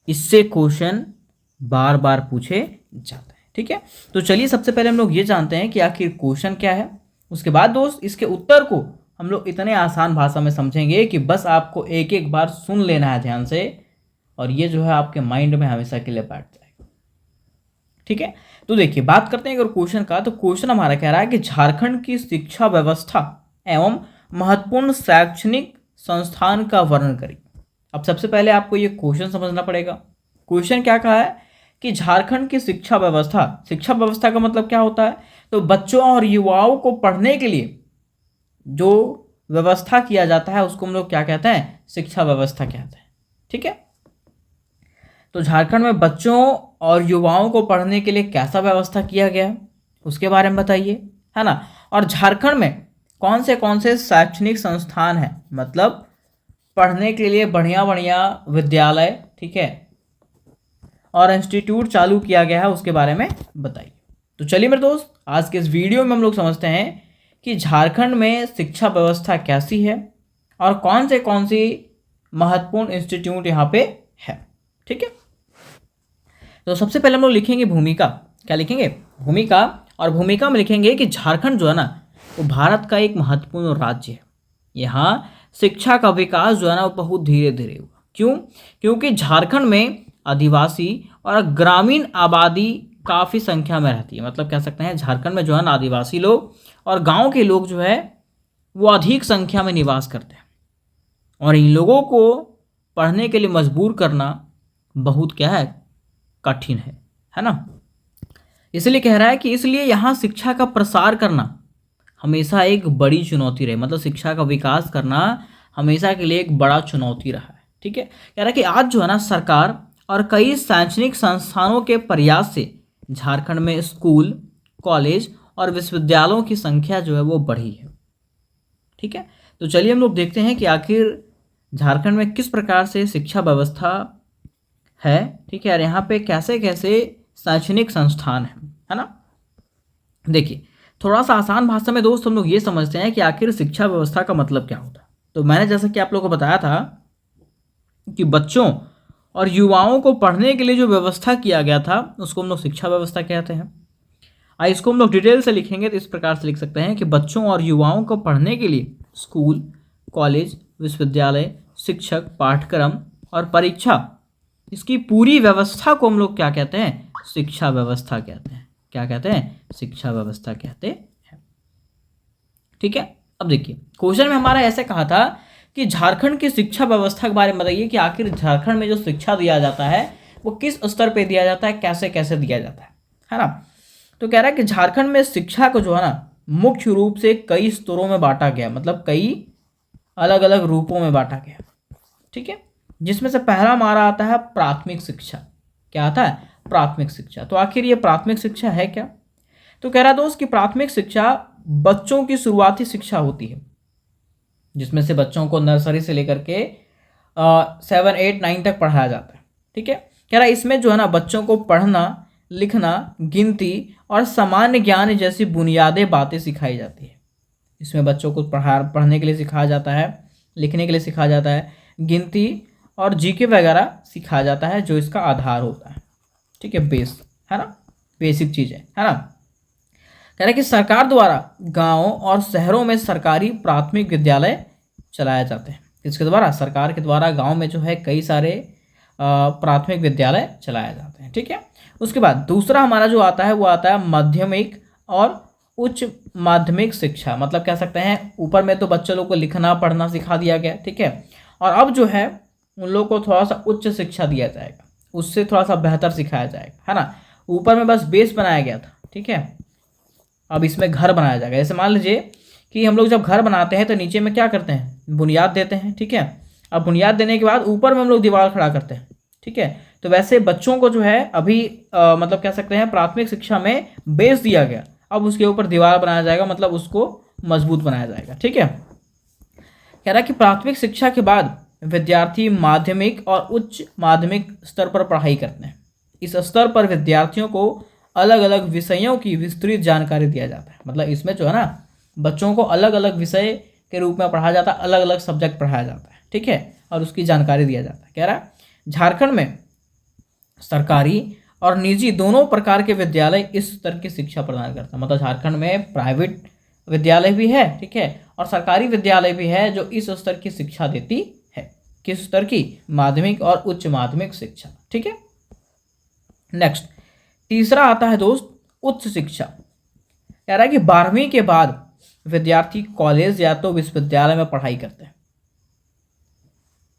इससे क्वेश्चन बार बार पूछे जाते हैं। ठीक है। तो चलिए सबसे पहले हम लोग ये जानते हैं कि आखिर क्वेश्चन क्या है। उसके बाद दोस्त इसके उत्तर को हम लोग इतने आसान भाषा में समझेंगे कि बस आपको एक एक बार सुन लेना है ध्यान से, और ये जो है आपके माइंड में हमेशा के लिए बैठ जाएगा। ठीक है, तो देखिए बात करते हैं अगर क्वेश्चन का, तो क्वेश्चन हमारा कह रहा है कि झारखंड की शिक्षा व्यवस्था एवं महत्वपूर्ण शैक्षणिक संस्थान का वर्णन करिए। अब सबसे पहले आपको ये क्वेश्चन समझना पड़ेगा। क्वेश्चन क्या कहा है कि झारखंड की शिक्षा व्यवस्था का मतलब क्या होता है, तो बच्चों और युवाओं को पढ़ने के लिए जो व्यवस्था किया जाता है उसको हम लोग क्या कहते हैं, शिक्षा व्यवस्था कहते हैं। ठीक है, तो झारखंड में बच्चों और युवाओं को पढ़ने के लिए कैसा व्यवस्था किया गया है उसके बारे में बताइए, है ना। और झारखंड में कौन से शैक्षणिक संस्थान हैं, मतलब पढ़ने के लिए बढ़िया बढ़िया विद्यालय, ठीक है, और इंस्टीट्यूट चालू किया गया है उसके बारे में बताइए। तो चलिए मेरे दोस्त आज के इस वीडियो में हम लोग समझते हैं कि झारखंड में शिक्षा व्यवस्था कैसी है और कौन सी महत्वपूर्ण इंस्टीट्यूट यहाँ पे है। ठीक है, तो सबसे पहले हम लोग लिखेंगे भूमिका। क्या लिखेंगे, भूमिका। और भूमिका में लिखेंगे कि झारखंड जो है ना वो भारत का एक महत्वपूर्ण राज्य है। यहाँ शिक्षा का विकास जो है ना वो बहुत धीरे धीरे हुआ। क्यों, क्योंकि झारखंड में आदिवासी और ग्रामीण आबादी काफ़ी संख्या में रहती है। मतलब कह सकते हैं झारखंड में जो है ना आदिवासी लोग और गांव के लोग जो है वो अधिक संख्या में निवास करते हैं, और इन लोगों को पढ़ने के लिए मजबूर करना बहुत क्या है, कठिन है ना। इसलिए कह रहा है कि इसलिए यहाँ शिक्षा का प्रसार करना हमेशा एक बड़ी चुनौती रही, मतलब शिक्षा का विकास करना हमेशा के लिए एक बड़ा चुनौती रहा है। ठीक है, कह रहा है कि आज जो है ना सरकार और कई शैक्षणिक संस्थानों के प्रयास से झारखंड में स्कूल, कॉलेज और विश्वविद्यालयों की संख्या जो है वो बढ़ी है। ठीक है, तो चलिए हम लोग देखते हैं कि आखिर झारखंड में किस प्रकार से शिक्षा व्यवस्था है। ठीक है, और यहाँ पे कैसे कैसे शैक्षणिक संस्थान है ना। देखिए थोड़ा सा आसान भाषा में दोस्त हम लोग ये समझते हैं कि आखिर शिक्षा व्यवस्था का मतलब क्या होता है। तो मैंने जैसा कि आप लोगों को बताया था कि बच्चों और युवाओं को पढ़ने के लिए जो व्यवस्था किया गया था उसको हम लोग शिक्षा व्यवस्था कहते हैं। इसको हम लोग डिटेल से लिखेंगे तो इस प्रकार से लिख सकते हैं कि बच्चों और युवाओं को पढ़ने के लिए स्कूल, कॉलेज, विश्वविद्यालय, शिक्षक, पाठ्यक्रम और परीक्षा, इसकी पूरी व्यवस्था को हम लोग क्या कहते हैं, शिक्षा व्यवस्था कहते हैं। क्या कहते हैं, शिक्षा व्यवस्था कहते हैं। ठीक है, अब देखिए क्वेश्चन में हमारा ऐसे कहा था कि झारखंड की शिक्षा व्यवस्था के बारे में बताइए कि आखिर झारखंड में जो शिक्षा दिया जाता है वो किस स्तर पे दिया जाता है, कैसे कैसे दिया जाता है ना। तो कह रहा है कि झारखंड में शिक्षा को जो है ना मुख्य रूप से कई स्तरों में बांटा गया, मतलब कई अलग अलग रूपों में बांटा गया। ठीक है, जिसमें से पहला हमारा आता है प्राथमिक शिक्षा। क्या आता है, प्राथमिक शिक्षा। तो आखिर ये प्राथमिक शिक्षा है क्या, तो कह रहा दोस्त कि प्राथमिक शिक्षा बच्चों की शुरुआती शिक्षा होती है, जिसमें से बच्चों को नर्सरी से लेकर के 7, 8, 9 तक पढ़ाया जाता है। ठीक है, कह रहा इसमें जो है ना बच्चों को पढ़ना, लिखना, गिनती और सामान्य ज्ञान जैसी बुनियादी बातें सिखाई जाती है। इसमें बच्चों को पढ़ने के लिए सिखाया जाता है, लिखने के लिए सिखाया जाता है, गिनती और जीके वगैरह सिखाया जाता है जो इसका आधार होता है। ठीक है, बेस है ना, बेसिक चीज़ है ना। कह रहा है कि सरकार द्वारा गांवों और शहरों में सरकारी प्राथमिक विद्यालय चलाए जाते हैं। इसके द्वारा, सरकार के द्वारा गांव में जो है कई सारे प्राथमिक विद्यालय चलाए जाते हैं। ठीक है, उसके बाद दूसरा हमारा जो आता है वो आता है माध्यमिक और उच्च माध्यमिक शिक्षा। मतलब कह सकते हैं ऊपर में तो बच्चों लोग को लिखना पढ़ना सिखा दिया गया, ठीक है, और अब जो है उन लोगों को थोड़ा सा उच्च शिक्षा दिया जाएगा, उससे थोड़ा सा बेहतर सिखाया जाएगा, है ना। ऊपर में बस बेस बनाया गया था, ठीक है, अब इसमें घर बनाया जाएगा। जैसे मान लीजिए कि हम लोग जब घर बनाते हैं तो नीचे में क्या करते हैं, बुनियाद देते हैं, ठीक है। अब बुनियाद देने के बाद ऊपर में हम लोग दीवार खड़ा करते हैं, ठीक है। तो वैसे बच्चों को जो है अभी मतलब कह सकते हैं प्राथमिक शिक्षा में बेस दिया गया, अब उसके ऊपर दीवार बनाया जाएगा, मतलब उसको मजबूत बनाया जाएगा। ठीक है, कह रहा है कि प्राथमिक शिक्षा के बाद विद्यार्थी माध्यमिक और उच्च माध्यमिक स्तर पर पढ़ाई करते हैं। इस स्तर पर विद्यार्थियों को अलग अलग विषयों की विस्तृत जानकारी दिया जाता है। मतलब इसमें जो है ना बच्चों को अलग अलग विषय के रूप में पढ़ाया जाता है, अलग अलग सब्जेक्ट पढ़ाया जाता है, ठीक है, और उसकी जानकारी दिया जाता है। कह रहा है झारखंड में सरकारी और निजी दोनों प्रकार के विद्यालय इस स्तर की शिक्षा प्रदान करता है। मतलब झारखंड में प्राइवेट विद्यालय भी है, ठीक है, और सरकारी विद्यालय भी है जो इस स्तर की शिक्षा देती है। किस स्तर की? माध्यमिक और उच्च माध्यमिक शिक्षा, ठीक है। नेक्स्ट तीसरा आता है दोस्त उच्च शिक्षा। कह रहा है कि 12वीं के बाद विद्यार्थी कॉलेज या तो विश्वविद्यालय में पढ़ाई करते हैं।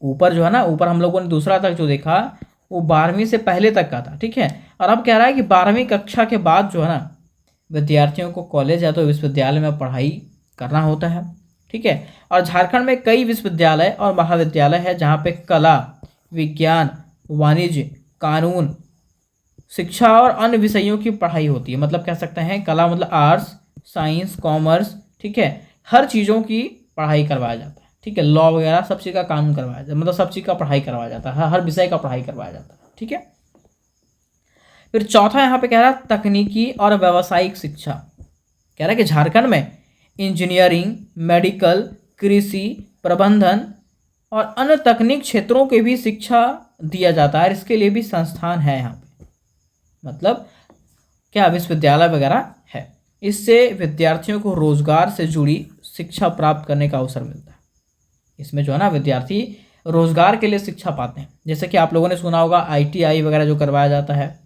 ऊपर जो है ना, ऊपर हम लोगों ने दूसरा तक जो देखा वो 12वीं से पहले तक का था, ठीक है। और अब कह रहा है कि 12वीं कक्षा के बाद जो है ना विद्यार्थियों को कॉलेज या तो विश्वविद्यालय में पढ़ाई करना होता है, ठीक है। और झारखंड में कई विश्वविद्यालय और महाविद्यालय है जहाँ पे कला, विज्ञान, वाणिज्य, कानून, शिक्षा और अन्य विषयों की पढ़ाई होती है। मतलब कह सकते हैं कला मतलब आर्ट्स, साइंस, कॉमर्स, ठीक है, हर चीज़ों की पढ़ाई करवाया जाता है, ठीक है। लॉ वगैरह सब चीज़ का कानून करवाया जाता है, मतलब सब चीज़ का पढ़ाई करवाया जाता है, हर विषय का पढ़ाई करवाया जाता है, ठीक है। फिर चौथा यहाँ पे कह रहा है तकनीकी और व्यावसायिक शिक्षा। कह रहा है कि झारखंड में इंजीनियरिंग, मेडिकल, कृषि, प्रबंधन और अन्य तकनीक क्षेत्रों के भी शिक्षा दिया जाता है। इसके लिए भी संस्थान है यहाँ पे, मतलब क्या विश्वविद्यालय वगैरह है। इससे विद्यार्थियों को रोजगार से जुड़ी शिक्षा प्राप्त करने का अवसर मिलता है। इसमें जो है ना विद्यार्थी रोजगार के लिए शिक्षा पाते हैं। जैसे कि आप लोगों ने सुना होगा ITI वगैरह जो करवाया जाता है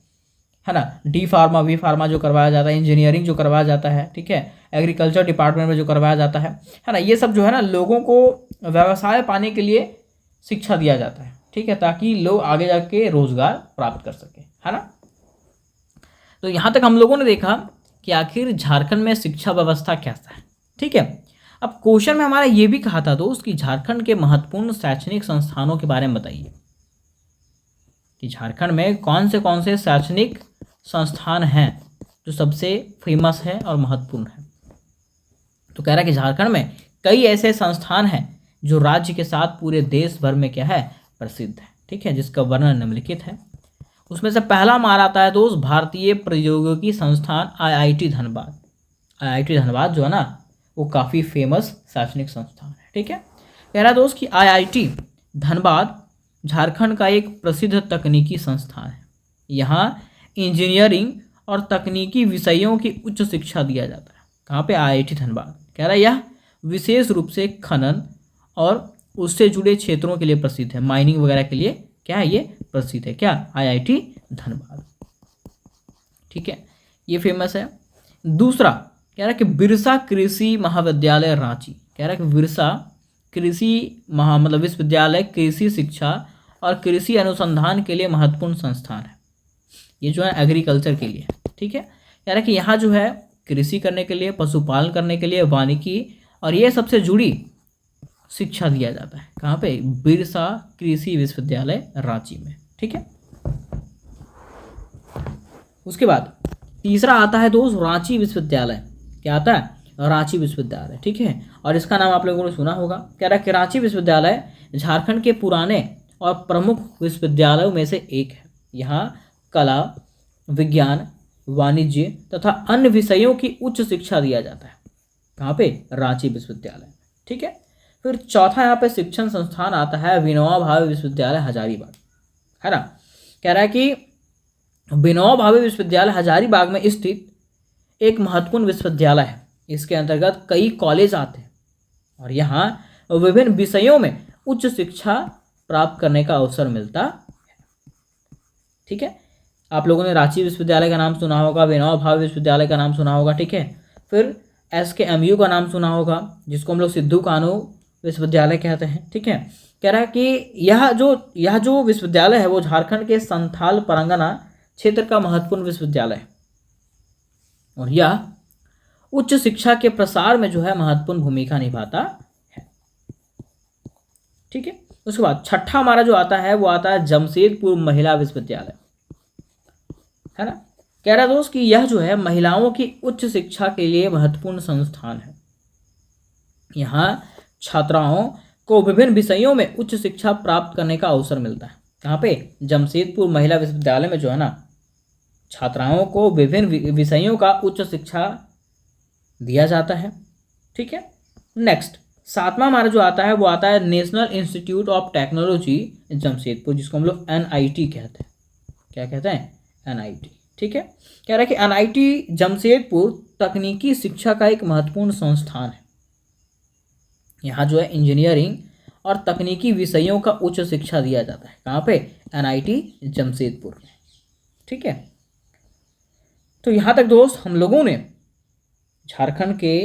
ना, D फार्मा, V फार्मा जो करवाया जाता है, इंजीनियरिंग जो करवाया जाता है, ठीक है, एग्रीकल्चर डिपार्टमेंट में जो करवाया जाता है ना, ये सब जो है ना लोगों को व्यवसाय पाने के लिए शिक्षा दिया जाता है, ठीक है, ताकि लोग आगे जाके रोजगार प्राप्त कर सके, है ना। तो यहाँ तक हम लोगों ने देखा कि आखिर झारखंड में शिक्षा व्यवस्था कैसा है, ठीक है। अब क्वेश्चन में हमारा ये भी कहा था दोस्त कि झारखंड के महत्वपूर्ण शैक्षणिक संस्थानों के बारे में बताइए कि झारखंड में कौन से शैक्षणिक संस्थान हैं जो सबसे फेमस है और महत्वपूर्ण है। तो कह रहा है कि झारखंड में कई ऐसे संस्थान हैं जो राज्य के साथ पूरे देश भर में क्या है प्रसिद्ध है, ठीक है, जिसका वर्णन निम्नलिखित है। उसमें से पहला हमारा आता है दोस्त भारतीय प्रौद्योगिकी संस्थान IIT धनबाद। IIT धनबाद जो है ना वो काफ़ी फेमस शैक्षणिक संस्थान है, ठीक है। कह रहा है दोस्त कि IIT धनबाद झारखंड का एक प्रसिद्ध तकनीकी संस्थान है। यहाँ इंजीनियरिंग और तकनीकी विषयों की उच्च शिक्षा दिया जाता है। कहाँ पे? IIT धनबाद। कह रहा है यह विशेष रूप से खनन और उससे जुड़े क्षेत्रों के लिए प्रसिद्ध है। माइनिंग वगैरह के लिए क्या है ये प्रसिद्ध है, क्या? IIT धनबाद, ठीक है, ये फेमस है। दूसरा कह रहा है कि बिरसा कृषि महाविद्यालय रांची। कह रहा है कि बिरसा कृषि मतलब विश्वविद्यालय कृषि शिक्षा और कृषि अनुसंधान के लिए महत्वपूर्ण संस्थान है। ये जो है एग्रीकल्चर के लिए, ठीक है। कह रहा है कि यहाँ जो है कृषि करने के लिए, पशुपालन करने के लिए, वानिकी और ये सबसे जुड़ी शिक्षा दिया जाता है। कहाँ पे? बिरसा कृषि विश्वविद्यालय रांची में, ठीक है। उसके बाद तीसरा आता है दोस्त रांची विश्वविद्यालय। क्या आता है? रांची विश्वविद्यालय, ठीक है, और इसका नाम आप लोगों ने सुना होगा। कह रहा है कि रांची विश्वविद्यालय झारखंड के पुराने और प्रमुख विश्वविद्यालयों में से एक है। यहाँ कला, विज्ञान, वाणिज्य तथा अन्य विषयों की उच्च शिक्षा दिया जाता है। कहाँ पे? रांची विश्वविद्यालय, ठीक है। फिर चौथा यहाँ पे शिक्षण संस्थान आता है विनोबा भावे विश्वविद्यालय हजारीबाग, है ना। कह रहा है कि विनोबा भावे विश्वविद्यालय हजारीबाग में स्थित एक महत्वपूर्ण विश्वविद्यालय है। इसके अंतर्गत कई कॉलेज आते हैं और यहाँ विभिन्न विषयों में उच्च शिक्षा प्राप्त करने का अवसर मिलता है, ठीक है। आप लोगों ने रांची विश्वविद्यालय का नाम सुना होगा, विनोबा भावे विश्वविद्यालय का नाम सुना होगा, ठीक है। फिर SKMU का नाम सुना होगा, जिसको हम लोग सिद्धू कानू विश्वविद्यालय कहते हैं, ठीक है। कह रहा है कि यह जो विश्वविद्यालय है वो झारखंड के संथाल परगना क्षेत्र का महत्वपूर्ण विश्वविद्यालय है और यह उच्च शिक्षा के प्रसार में जो है महत्वपूर्ण भूमिका निभाता है, ठीक है। उसके बाद छठा हमारा जो आता है वो आता है जमशेदपुर महिला विश्वविद्यालय, है ना। कह रहा दोस्त कि यह जो है महिलाओं की उच्च शिक्षा के लिए महत्वपूर्ण संस्थान है। यहाँ छात्राओं को विभिन्न विषयों में उच्च शिक्षा प्राप्त करने का अवसर मिलता है। कहाँ पे? जमशेदपुर महिला विश्वविद्यालय में जो है ना छात्राओं को विभिन्न विषयों का उच्च शिक्षा दिया जाता है, ठीक है। नेक्स्ट सातवां हमारा जो आता है वो आता है national institute of technology Jamshedpur, जिसको हम लोग NIT कहते हैं। क्या कहते हैं? NIT। ठीक है, कह रहा है कि NIT जमशेदपुर तकनीकी शिक्षा का एक महत्वपूर्ण संस्थान है। यहाँ जो है इंजीनियरिंग और तकनीकी विषयों का उच्च शिक्षा दिया जाता है। कहाँ पे? NIT जमशेदपुर में। ठीक है, तो यहाँ तक दोस्त हम लोगों ने झारखंड के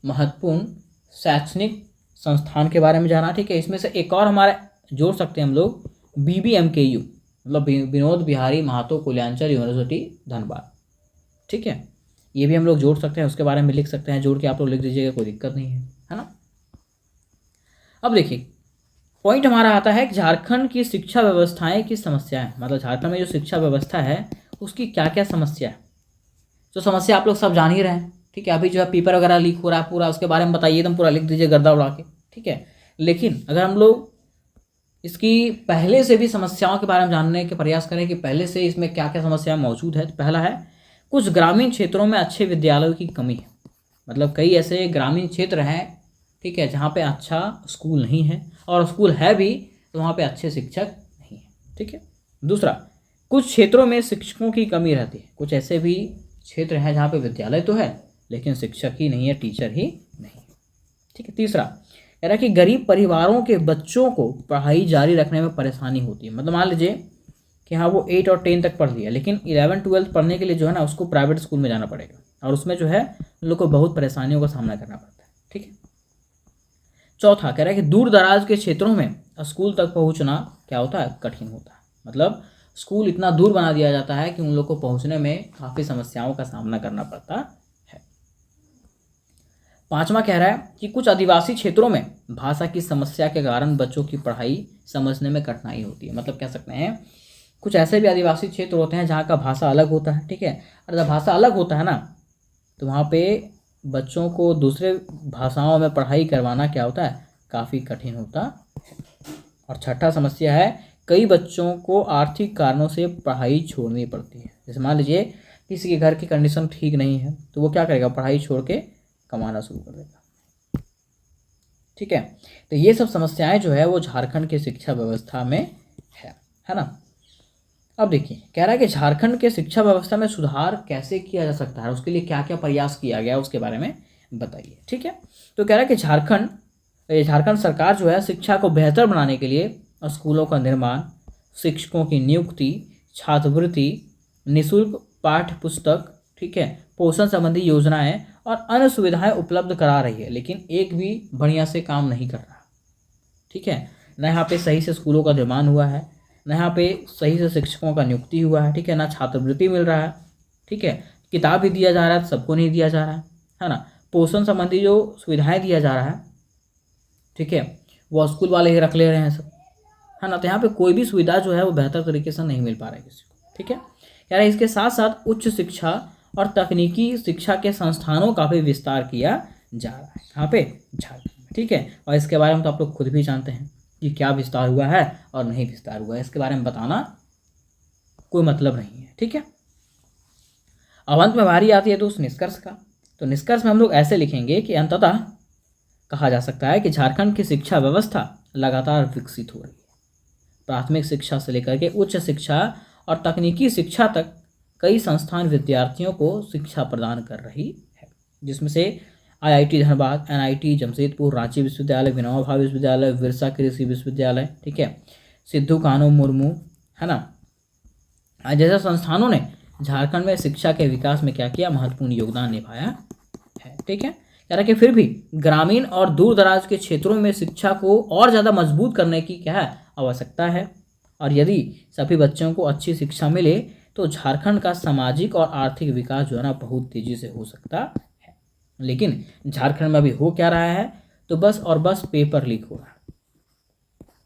महत्वपूर्ण शैक्षणिक संस्थान के बारे में जाना। ठीक है, इसमें से एक और हमारा जोड़ सकते हैं हम लोग, BBMKU, मतलब विनोद बिहारी महतो कुल्याचल यूनिवर्सिटी धनबाद। ठीक है, ये भी हम लोग जोड़ सकते हैं, उसके बारे में लिख सकते हैं, जोड़ के आप लोग लिख दीजिएगा, कोई दिक्कत नहीं है ना। अब देखिए पॉइंट हमारा आता है कि झारखंड की शिक्षा व्यवस्थाएं की समस्याएं, मतलब झारखंड में जो शिक्षा व्यवस्था है उसकी क्या क्या समस्या है। जो समस्या आप लोग सब जान ही रहे हैं। ठीक है, अभी जो है पेपर वगैरह लीक हो रहा है पूरा, उसके बारे में बताइए, एकदम पूरा लिख दीजिए गर्दा उड़ा के। ठीक है, लेकिन अगर हम लोग इसकी पहले से भी समस्याओं के बारे में जानने के प्रयास करें कि पहले से इसमें क्या क्या समस्याएं मौजूद है, तो पहला है कुछ ग्रामीण क्षेत्रों में अच्छे विद्यालयों की कमी है। मतलब कई ऐसे ग्रामीण क्षेत्र हैं, ठीक है, जहाँ पे अच्छा स्कूल नहीं है, और स्कूल है भी तो वहाँ पे अच्छे शिक्षक नहीं है। ठीक है, दूसरा कुछ क्षेत्रों में शिक्षकों की कमी रहती है। कुछ ऐसे भी क्षेत्र हैं जहाँ पे विद्यालय तो है लेकिन शिक्षक ही नहीं है, टीचर ही नहीं है। ठीक है, तीसरा कह रहा है कि गरीब परिवारों के बच्चों को पढ़ाई जारी रखने में परेशानी होती है। मतलब मान लीजिए कि हाँ वो 8 और 10 तक पढ़ लिया, लेकिन 11-12 पढ़ने के लिए जो है ना उसको प्राइवेट स्कूल में जाना पड़ेगा, और उसमें जो है उन लोग को बहुत परेशानियों का सामना करना पड़ता है। ठीक है, चौथा कह रहा है कि दूर दराज के क्षेत्रों में स्कूल तक पहुंचना क्या होता है? कठिन होता है। मतलब स्कूल इतना दूर बना दिया जाता है कि उन लोग को पहुंचने में काफ़ी समस्याओं का सामना करना पड़ता है। पांचवा कह रहा है कि कुछ आदिवासी क्षेत्रों में भाषा की समस्या के कारण बच्चों की पढ़ाई समझने में कठिनाई होती है। मतलब कह सकते हैं कुछ ऐसे भी आदिवासी क्षेत्र होते हैं जहाँ का भाषा अलग होता है। ठीक है, और जब भाषा अलग होता है ना तो वहाँ पे बच्चों को दूसरे भाषाओं में पढ़ाई करवाना क्या होता है? काफ़ी कठिन होता है। और छठा समस्या है कई बच्चों को आर्थिक कारणों से पढ़ाई छोड़नी पड़ती है। जैसे मान लीजिए किसी के घर की कंडीशन ठीक नहीं है तो वो क्या करेगा? पढ़ाई छोड़ के कमाना शुरू कर देगा। ठीक है, तो ये सब समस्याएं जो है वो झारखंड की शिक्षा व्यवस्था में है ना। अब देखिए कह रहा है कि झारखंड के शिक्षा व्यवस्था में सुधार कैसे किया जा सकता है, उसके लिए क्या क्या प्रयास किया गया उसके बारे में बताइए। ठीक है, तो कह रहा है कि झारखंड सरकार जो है शिक्षा को बेहतर बनाने के लिए स्कूलों का निर्माण, शिक्षकों की नियुक्ति, छात्रवृत्ति, निःशुल्क पाठ्य पुस्तक, ठीक है, पोषण संबंधी योजनाएं और अन्य सुविधाएं उपलब्ध करा रही है, लेकिन एक भी बढ़िया से काम नहीं कर रहा। ठीक है, न यहाँ पे सही से स्कूलों का निर्माण हुआ है, न यहाँ पे सही से शिक्षकों का नियुक्ति हुआ है। ठीक है, ना छात्रवृत्ति मिल रहा है। ठीक है, किताब भी दिया जा रहा है, सबको नहीं दिया जा रहा है ना। पोषण संबंधी जो सुविधाएं दिया जा रहा है, ठीक है, वो स्कूल वाले ही रख ले रहे हैं सब, है ना। तो यहाँ पे कोई भी सुविधा जो है वो बेहतर तरीके से नहीं मिल पा रहा है किसी को। ठीक है, कह रहा है इसके साथ साथ उच्च शिक्षा और तकनीकी शिक्षा के संस्थानों का भी विस्तार किया जा रहा है। यहाँ पे झारखंड में। ठीक है, और इसके बारे में तो आप लोग खुद भी जानते हैं कि क्या विस्तार हुआ है और नहीं विस्तार हुआ है, इसके बारे में बताना कोई मतलब नहीं है। ठीक है, अब अंत में बारी आती है तो उस निष्कर्ष का। तो निष्कर्ष में हम लोग ऐसे लिखेंगे कि अंततः कहा जा सकता है कि झारखंड की शिक्षा व्यवस्था लगातार विकसित हो रही है। प्राथमिक शिक्षा से लेकर के उच्च शिक्षा और तकनीकी शिक्षा तक कई संस्थान विद्यार्थियों को शिक्षा प्रदान कर रही है, जिसमें से IIT धनबाद, NIT जमशेदपुर, रांची विश्वविद्यालय, विनोबा भावे विश्वविद्यालय, विरसा कृषि विश्वविद्यालय, ठीक है, सिद्धू कान्हू मुर्मू, है ना, जैसे संस्थानों ने झारखंड में शिक्षा के विकास में क्या किया? महत्वपूर्ण योगदान निभाया है। ठीक है, कह रहा कि फिर भी ग्रामीण और दूर दराज के क्षेत्रों में शिक्षा को और ज़्यादा मजबूत करने की क्या है? आवश्यकता है। और यदि सभी बच्चों को अच्छी शिक्षा मिले तो झारखंड का सामाजिक और आर्थिक विकास जो है ना बहुत तेज़ी से हो सकता है। लेकिन झारखंड में अभी हो क्या रहा है? तो बस और बस पेपर लीक हो रहा है।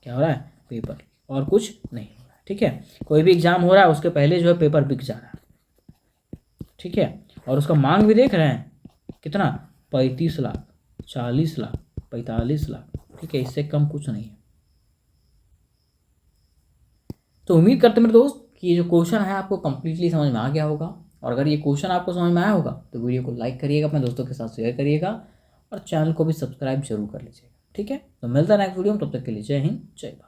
क्या हो रहा है? पेपर लीक, और कुछ नहीं हो रहा है। ठीक है, कोई भी एग्जाम हो रहा है उसके पहले जो है पेपर बिक जा रहा है। ठीक है, और उसका मांग भी देख रहे हैं कितना? 35 लाख, 40 लाख, 45 लाख। ठीक है, इससे कम कुछ नहीं है। तो उम्मीद करते मेरे दोस्त कि ये जो क्वेश्चन है आपको कंप्लीटली समझ में आ गया होगा, और अगर ये क्वेश्चन आपको समझ में आया होगा तो वीडियो को लाइक करिएगा, अपने दोस्तों के साथ शेयर करिएगा, और चैनल को भी सब्सक्राइब जरूर कर लीजिएगा। ठीक है, तो मिलता है नेक्स्ट वीडियो में, तब तक के लिए जय हिंद, जय भारत।